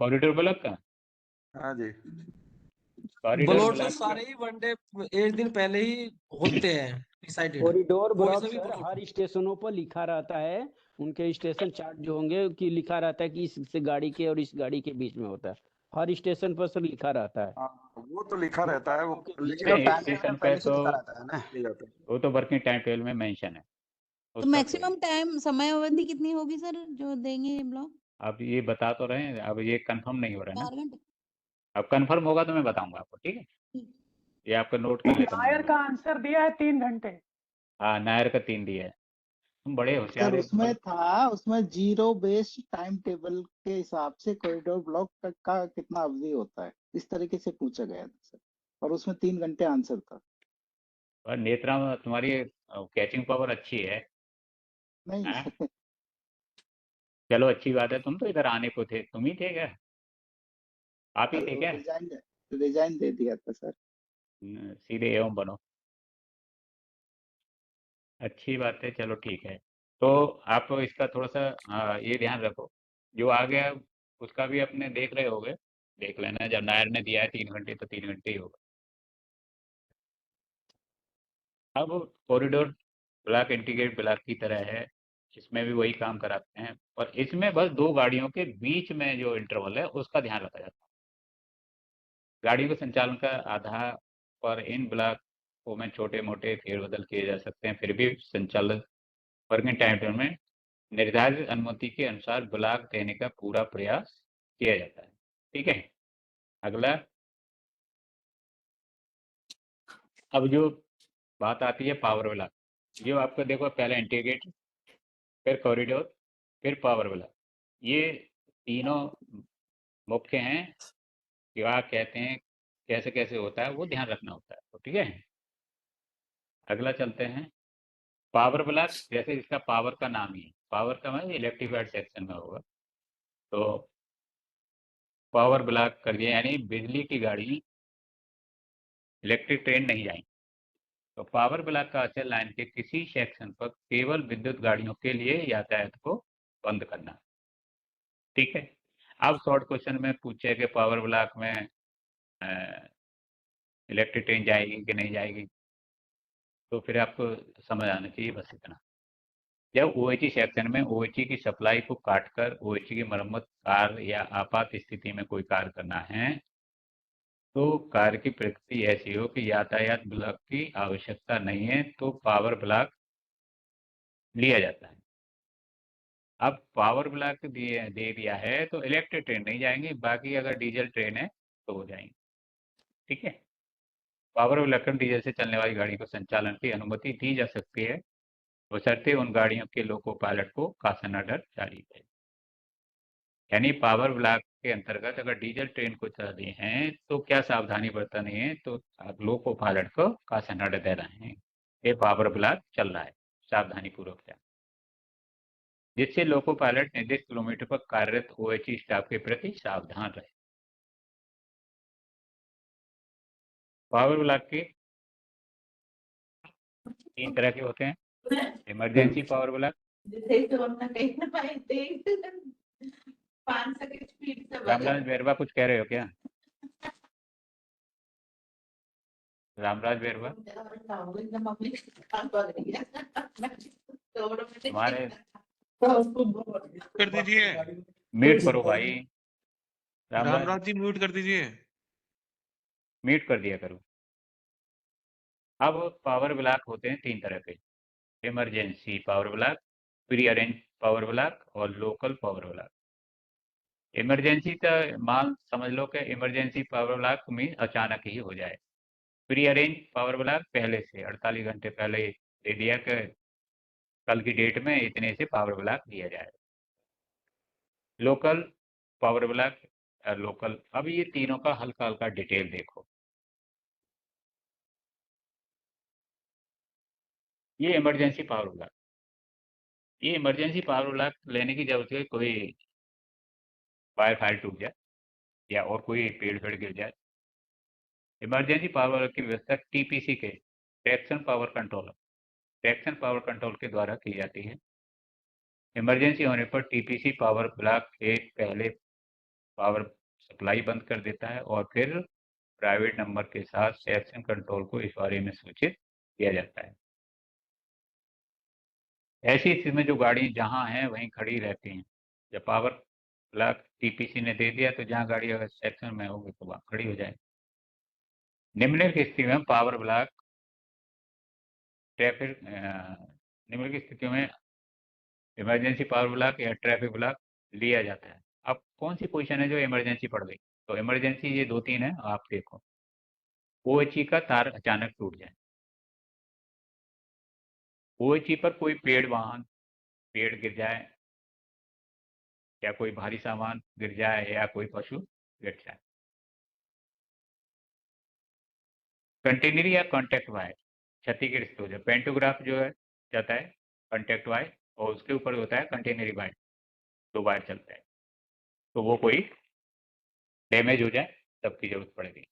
[SPEAKER 3] कॉरिडोर ब्लॉक का
[SPEAKER 5] हाँ जी।
[SPEAKER 3] कॉरिडोर
[SPEAKER 13] ब्लॉक
[SPEAKER 3] ब्लॉक
[SPEAKER 13] सारे ही वनडे एक दिन पहले ही होते हैं डिसाइडेड।
[SPEAKER 14] कॉरिडोर
[SPEAKER 13] कोई
[SPEAKER 14] ब्लॉक
[SPEAKER 13] सा भी
[SPEAKER 14] सर
[SPEAKER 13] ब्लॉक
[SPEAKER 14] हर स्टेशनों पर लिखा रहता है, उनके स्टेशन चार्ट जो होंगे कि लिखा रहता है कि इस गाड़ी के और इस गाड़ी के बीच में होता है, हर स्टेशन पर सर लिखा रहता है।
[SPEAKER 5] हाँ, वो तो लिखा रहता है वो, लेकिन
[SPEAKER 3] नहीं,
[SPEAKER 5] टाइम
[SPEAKER 3] स्टेशन
[SPEAKER 5] टेबल
[SPEAKER 3] पे
[SPEAKER 5] पहले से
[SPEAKER 3] तो
[SPEAKER 5] लिखा रहता है ना, ये जाता है।
[SPEAKER 3] वो तो वर्किंग टाइम टेबल में मेंशन है
[SPEAKER 2] तो
[SPEAKER 3] उसका कोई
[SPEAKER 2] मैक्सिमम टाइम समय अवधि कितनी होगी सर जो देंगे ये ब्लॉक?
[SPEAKER 3] अब ये बता तो रहे हैं, अब ये कंफर्म नहीं हो रहा है ना।
[SPEAKER 2] 4 घंटे?
[SPEAKER 3] अब कंफर्म होगा तो मैं बताऊंगा आपको, ठीक है। ये आपका नोट कर लेता हूँ
[SPEAKER 4] नायर
[SPEAKER 3] मैं।
[SPEAKER 4] का आंसर दिया है 3 घंटे।
[SPEAKER 3] हाँ, नायर का 3 दिया है। तुम बड़े होशियार
[SPEAKER 11] सर
[SPEAKER 3] है
[SPEAKER 11] उसमें था, उसमें जीरो बेस्ड टाइम टेबल के हिसाब से कॉरिडोर ब्लॉक का कितना अवधि होता है, इस तरीके से पूछा गया था सर, और उसमें 3 घंटे आंसर था।
[SPEAKER 3] और नेत्रा में तुम्हारी कैचिंग पावर अच्छी है।
[SPEAKER 11] नहीं
[SPEAKER 3] हाँ? चलो अच्छी बात है, तुम तो इधर आने को थे, तुम ही थे क्या? आप ही थे क्या?
[SPEAKER 11] रिजाइन दे दिया था सर।
[SPEAKER 3] सीधे एवं बनो। अच्छी बात है, चलो ठीक है। तो आप इसका थोड़ा सा ये ध्यान रखो, जो आ गया उसका भी अपने देख रहे होगे, देख लेना। जब नायर ने दिया है 3 घंटे तो 3 घंटे ही होगा। अब कॉरिडोर ब्लॉक इंटीग्रेटेड ब्लॉक की तरह है, इसमें भी वही काम कराते हैं, और इसमें बस 2 गाड़ियों के बीच में जो इंटरवल है उसका ध्यान रखा जाता है। गाड़ियों के संचालन का आधार पर इन ब्लॉकों में छोटे मोटे फेरबदल किए जा सकते हैं, फिर भी संचालन वर्किंग टाइम टेबल में निर्धारित अनुमति के अनुसार ब्लॉक देने का पूरा प्रयास किया जाता है। ठीक है, अगला। अब जो बात आती है पावर ब्लॉक, जो आपको देखो पहले इंटीग्रेटेड, फिर कॉरिडोर, फिर पावर ब्लॉक, ये तीनों मुख्य हैं। क्या कहते हैं, कैसे कैसे होता है वो ध्यान रखना होता है। तो ठीक है, अगला चलते हैं। पावर ब्लॉक, जैसे इसका पावर का नाम ही है, पावर का मतलब इलेक्ट्रीफाइड सेक्शन में होगा, तो पावर ब्लॉक कर दिया, यानी बिजली की गाड़ी, इलेक्ट्रिक ट्रेन नहीं जाएंगी। तो पावर ब्लॉक का अचल लाइन के किसी सेक्शन पर केवल विद्युत गाड़ियों के लिए यातायात को बंद करना। ठीक है, अब शॉर्ट क्वेश्चन में पूछे कि पावर ब्लॉक में इलेक्ट्रिक ट्रेन जाएगी कि नहीं जाएगी, तो फिर आपको समझ आना चाहिए बस इतना। जब OHE सेक्शन में OHE की सप्लाई को काटकर OHE की मरम्मत कार्य या आपात स्थिति में कोई कार्य करना है, तो कार्य की प्रकृति ऐसी हो कि यातायात ब्लॉक की आवश्यकता नहीं है, तो पावर ब्लॉक लिया जाता है। अब पावर ब्लॉक दे दिया है तो इलेक्ट्रिक ट्रेन नहीं जाएंगी, बाकी अगर डीजल ट्रेन है तो हो जाएंगी। ठीक है, पावर ब्लॉक डीजल से चलने वाली गाड़ी को संचालन की अनुमति दी जा सकती है, बशर्ते उन गाड़ियों के लोको पायलट को शासन ऑर्डर जारी है। यानी पावर ब्लॉक के अंतर्गत अगर डीजल ट्रेन को चल रही हैं तो क्या सावधानी बरतनी है, तो लोको पायलट को शासन ऑर्डर दे रहे हैं, ये पावर ब्लॉक चल रहा है, सावधानी पूर्वक जाए, जिससे लोको पायलट निर्दिष्ट किलोमीटर पर कार्यरत OHE स्टाफ के प्रति सावधान रहे। पावर ब्लॉक के 3 तरह के होते हैं। इमरजेंसी पावर ब्लॉक, रामराज बेरवा कुछ कह रहे हो क्या? रामराज बेरवा, तुम्हारे
[SPEAKER 8] कर दीजिए,
[SPEAKER 3] म्यूट करो भाई।
[SPEAKER 8] रामराज जी म्यूट कर दीजिए।
[SPEAKER 3] म्यूट कर दिया करो। अब पावर ब्लॉक होते हैं 3 तरह के, emergency power block, pre arrange power block और लोकल पावर ब्लॉक। इमरजेंसी का मान समझ लो कि इमरजेंसी पावर ब्लॉक में अचानक ही हो जाए। प्री अरेंज पावर ब्लॉक पहले से 48 घंटे पहले दे दिया कि कल की डेट में इतने से पावर ब्लॉक दिया जाए। Local power block, local. अब ये तीनों का हल्का हल्का डिटेल देखो। ये इमरजेंसी पावर ब्लॉक, ये इमरजेंसी पावर ब्लॉक लेने की जरूरत है, कोई वायर फायर टूट जाए या और कोई पेड़ गिर जाए। इमरजेंसी पावर ब्लॉक की व्यवस्था TPC के ट्रैक्शन पावर कंट्रोल के द्वारा की जाती है। इमरजेंसी होने पर TPC पावर ब्लॉक के पहले पावर सप्लाई बंद कर देता है और फिर प्राइवेट नंबर के साथ सेक्शन कंट्रोल को इस बारे में सूचित किया जाता है। ऐसी स्थिति में जो गाड़ी जहां है वहीं खड़ी रहती हैं। जब पावर ब्लॉक टीपीसी ने दे दिया तो जहां गाड़ी अगर सेक्शन में होगी तो वहां खड़ी हो जाए। निम्नलिखित स्थिति में पावर ब्लॉक ट्रैफिक निम्नलिखित स्थितियों में इमरजेंसी पावर ब्लॉक या ट्रैफिक ब्लॉक लिया जाता है। अब कौन सी पोजीशन है जो इमरजेंसी पड़ गई? तो इमरजेंसी ये 2-3 है, आप देखो। OHE का तार अचानक टूट जाए, OHE पर कोई पेड़ गिर जाए, या कोई भारी सामान गिर जाए, या कोई पशु गिर जाए। कंटेनरी या कॉन्टैक्ट वायर क्षतिग्रस्त हो जाए। पेंटोग्राफ जो है जाता है कॉन्टैक्ट वायर और उसके ऊपर होता है कंटेनरी वायर, 2 वायर चलते हैं, तो वो कोई डैमेज हो जाए तब की जरूरत पड़ेगी,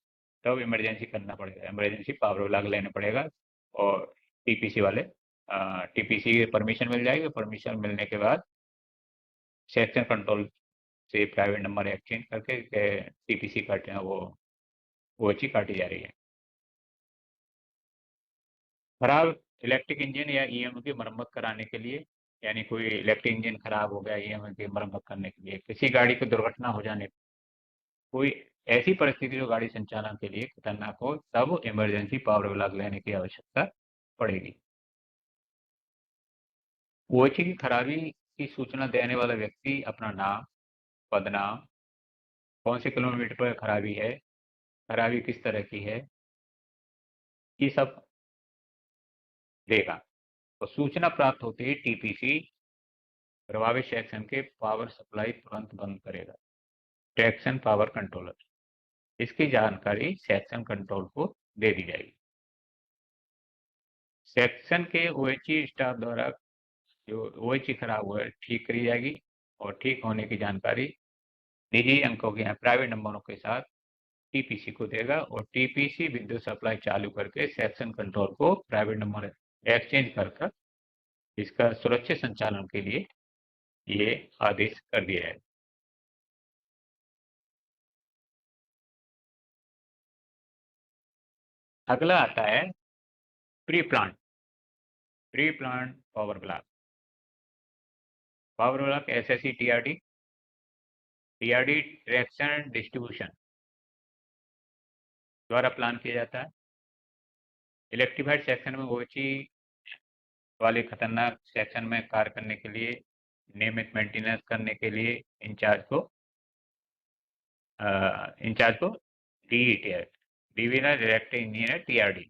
[SPEAKER 3] तब इमरजेंसी करना पड़ेगा, इमरजेंसी पावर ब्लॉक लेना पड़ेगा। और टीपीसी वाले टीपीसी परमिशन मिल जाएगी। परमिशन मिलने के बाद सेक्शन कंट्रोल से प्राइवेट नंबर एक्सचेंज करके टीपीसी काटे वो OHE काटी जा रही है। खराब इलेक्ट्रिक इंजन या ईएमयू की मरम्मत कराने के लिए, यानी कोई इलेक्ट्रिक इंजन खराब हो गया, ईएमयू की मरम्मत करने के लिए, किसी गाड़ी को दुर्घटना हो जाने, कोई ऐसी परिस्थिति जो गाड़ी संचालन के लिए खतरनाक हो, तब इमरजेंसी पावर ब्लॉक लेने की आवश्यकता पड़ेगी। OHE की खराबी की सूचना देने वाला व्यक्ति अपना नाम, पदनाम, कौन से किलोमीटर पर खराबी है, खराबी किस तरह की है, ये सब देगा। तो सूचना प्राप्त होते ही टीपीसी प्रभावित सेक्शन के पावर सप्लाई तुरंत बंद करेगा। ट्रैक्शन पावर कंट्रोलर, इसकी जानकारी सेक्शन कंट्रोल को दे दी जाएगी। सेक्शन के OHE स्टाफ द्वारा जो OHE खराब हुआ है ठीक करी जाएगी और ठीक होने की जानकारी निजी अंकों के प्राइवेट नंबरों के साथ टीपीसी को देगा और टीपीसी विद्युत सप्लाई चालू करके सेक्शन कंट्रोल को प्राइवेट नंबर एक्सचेंज कर इसका सुरक्षित संचालन के लिए ये आदेश कर दिया है। अगला आता है pre plan power block. Power block SSE TRD traction distribution द्वारा प्लान किया जाता है। इलेक्ट्रीफाइड सेक्शन में OHE वाले खतरनाक सेक्शन में कार्य करने के लिए, नियमित मेंटेनेंस करने के लिए इंचार्ज को divisional director engineer TRD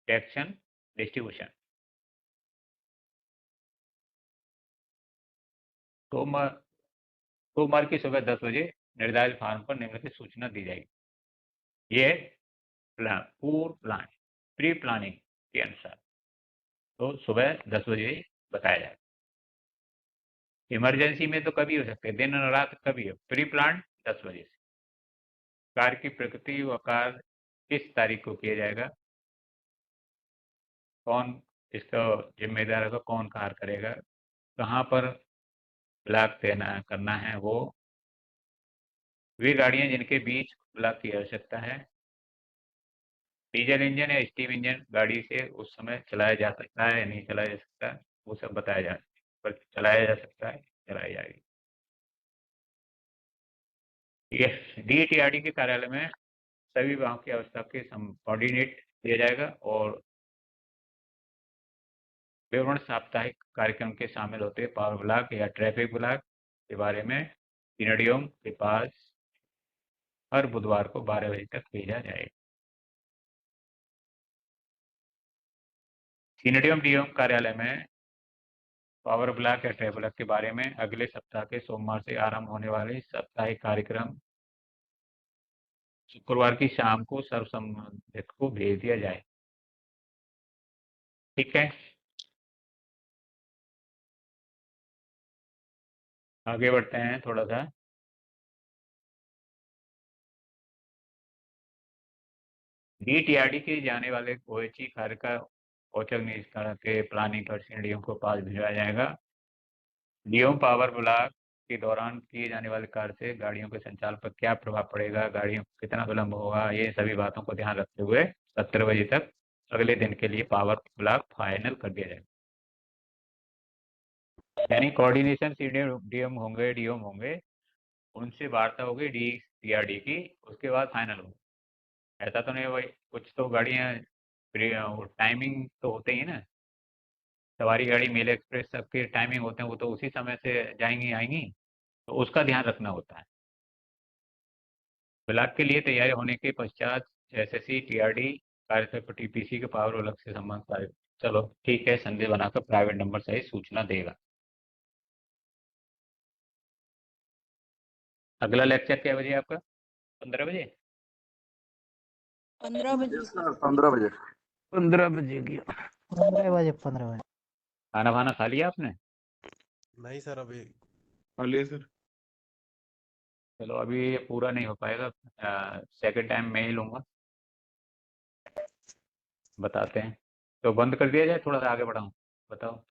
[SPEAKER 3] traction distribution सोमवार की सुबह 10 बजे निर्धारित फार्म पर निम्नलिखित सूचना दी जाएगी। ये प्री प्लानिंग के अनुसार तो सुबह 10 बजे बताया जाएगा। इमरजेंसी में तो कभी हो सकते हैं, दिन और रात कभी हो। प्री प्लान 10 बजे से। कार्य की प्रकृति व कार्य किस तारीख को किया जाएगा, कौन इसका जिम्मेदार होगा, कौन कार्य करेगा, कहाँ पर ब्लॉक करना है, वो वे गाड़ियां जिनके बीच ब्लॉक की आवश्यकता है, डीजल इंजन या स्टीम इंजन गाड़ी से उस समय चलाया जा सकता है या नहीं चलाया जा सकता, वो सब बताया जा पर चलाया जा सकता है, चलाया जाएगी। DTRD के कार्यालय में सभी विभागों की अवस्था के कोऑर्डिनेट किया जाएगा और विवरण साप्ताहिक कार्यक्रम के शामिल होते हैं। पावर ब्लॉक या ट्रैफिक ब्लॉक के बारे में सीनियरियम के पास हर बुधवार को 12 बजे तक भेजा जाएगा। सीनियरियम डीएम कार्यालय में पावर ब्लॉक या ट्रैफिक ब्लॉक के बारे में अगले सप्ताह के सोमवार से आरंभ होने वाले साप्ताहिक कार्यक्रम शुक्रवार की शाम को सर्वसम्बंधित को भेज दिया जाए। ठीक है, आगे बढ़ते हैं थोड़ा सा। DTRD के जाने वाले OHE कार्य का औचक निरीक्षण के प्लानिंग कर डीएम को पास भिजवाया जाएगा। डीएम पावर ब्लॉक के दौरान किए जाने वाले कार्य से गाड़ियों के संचालन पर क्या प्रभाव पड़ेगा, गाड़ियों को कितना विलंब होगा, ये सभी बातों को ध्यान रखते हुए 17 बजे तक अगले दिन के लिए पावर ब्लॉक फाइनल कर दिया जाएगा। यानी कोऑर्डिनेशन डीएम होंगे, डीएम होंगे, उनसे वार्ता होगी टीआरडी की, उसके बाद फाइनल होगा। ऐसा तो नहीं भाई, कुछ तो गाड़ियाँ टाइमिंग तो होते ही है ना, सवारी गाड़ी, मेल एक्सप्रेस, सबके टाइमिंग होते हैं, वो तो उसी समय से जाएंगी आएंगी, तो उसका ध्यान रखना होता है। ब्लॉक के लिए तैयारी होने के पश्चात एसएससी टीआरडी कार्यस्थल पर टीपीसी के पावर ब्लॉक से संबंधित, चलो ठीक है, संदेश बनाकर प्राइवेट नंबर सहित सूचना देगा। अगला लेक्चर क्या बजे आपका? 15 बजे?
[SPEAKER 2] 15 बजे
[SPEAKER 5] यस सर, 15 बजे।
[SPEAKER 12] 15 बजे की
[SPEAKER 15] 15 बजे 15 बजे।
[SPEAKER 3] खाना वाना खा लिया आपने?
[SPEAKER 8] नहीं सर, अभी खा लिया सर।
[SPEAKER 3] चलो अभी ये पूरा नहीं हो पाएगा, सेकंड टाइम मैं ही लूँगा। बताते हैं, तो बंद कर दिया जाए, थोड़ा सा आगे बढ़ाऊँ, बताओ।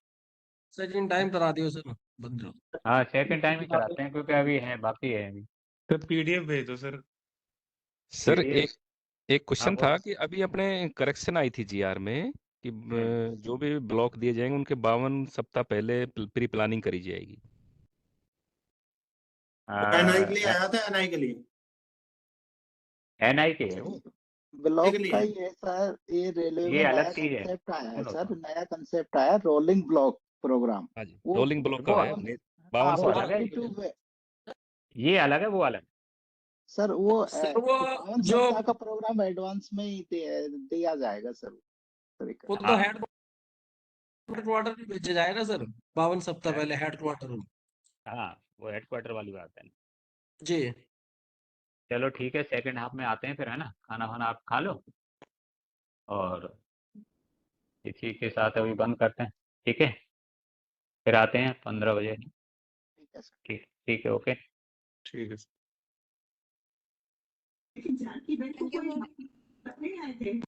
[SPEAKER 13] सेकंड टाइम करा दियो सर, बंद।
[SPEAKER 3] हाँ सेकंड टाइम ही कराते हैं, क्योंकि अभी है, बाकी है अभी।
[SPEAKER 8] सर पीडीएफ भेज दो सर।
[SPEAKER 12] सर
[SPEAKER 3] PDF
[SPEAKER 12] एक क्वेश्चन
[SPEAKER 3] हाँ,
[SPEAKER 12] था
[SPEAKER 3] बोलो।
[SPEAKER 12] कि अभी अपने करेक्शन आई थी जीआर में कि जो भी ब्लॉक दिए जाएंगे उनके 52 सप्ताह पहले प्री प्लानिंग करी जाएगी।
[SPEAKER 16] एनआई के लिए आया था, एनआई के लिए।
[SPEAKER 3] एनआई के है वो,
[SPEAKER 11] ब्लॉक का ही है सर, ये रेलवे
[SPEAKER 3] ये
[SPEAKER 11] में
[SPEAKER 3] अलग
[SPEAKER 11] नया
[SPEAKER 3] चीज है।
[SPEAKER 11] कंसेप्ट आया है
[SPEAKER 3] सुनो
[SPEAKER 11] सर,
[SPEAKER 3] सुनो,
[SPEAKER 11] नया कंसेप्ट आया रोलिंग ब्लॉक प्रोग्राम।
[SPEAKER 12] हाँ जी,
[SPEAKER 11] वो
[SPEAKER 12] रोलिंग ब्लॉक का
[SPEAKER 3] वो
[SPEAKER 12] है
[SPEAKER 11] हाँ,
[SPEAKER 12] 52
[SPEAKER 3] वो
[SPEAKER 12] से
[SPEAKER 3] अलग है,
[SPEAKER 11] 52
[SPEAKER 3] ये अलग है, वो अलग।
[SPEAKER 11] सर वो
[SPEAKER 13] सर वो
[SPEAKER 11] 52
[SPEAKER 13] जो
[SPEAKER 11] सप्ताह का प्रोग्राम एडवांस में ही दिया जाएगा सर तरीका।
[SPEAKER 13] वो तो
[SPEAKER 3] हाँ
[SPEAKER 13] हेडक्वार्टर में भेजा जाएगा सर, 52 सप्ताह पहले हेडक्वार्टर में।
[SPEAKER 3] हाँ, वो हेडक्वार्टर वाली बात है।
[SPEAKER 13] जी
[SPEAKER 3] चलो ठीक है, सेकंड हाफ में आते हैं फिर, है ना। खाना वाना आप खा लो, और इसी के साथ अभी बंद करते हैं, ठीक है। फिर आते हैं 15 बजे।
[SPEAKER 11] ठीक है सर।
[SPEAKER 3] ठीक ठीक है, ओके।
[SPEAKER 8] ठीक है।
[SPEAKER 2] Thank you.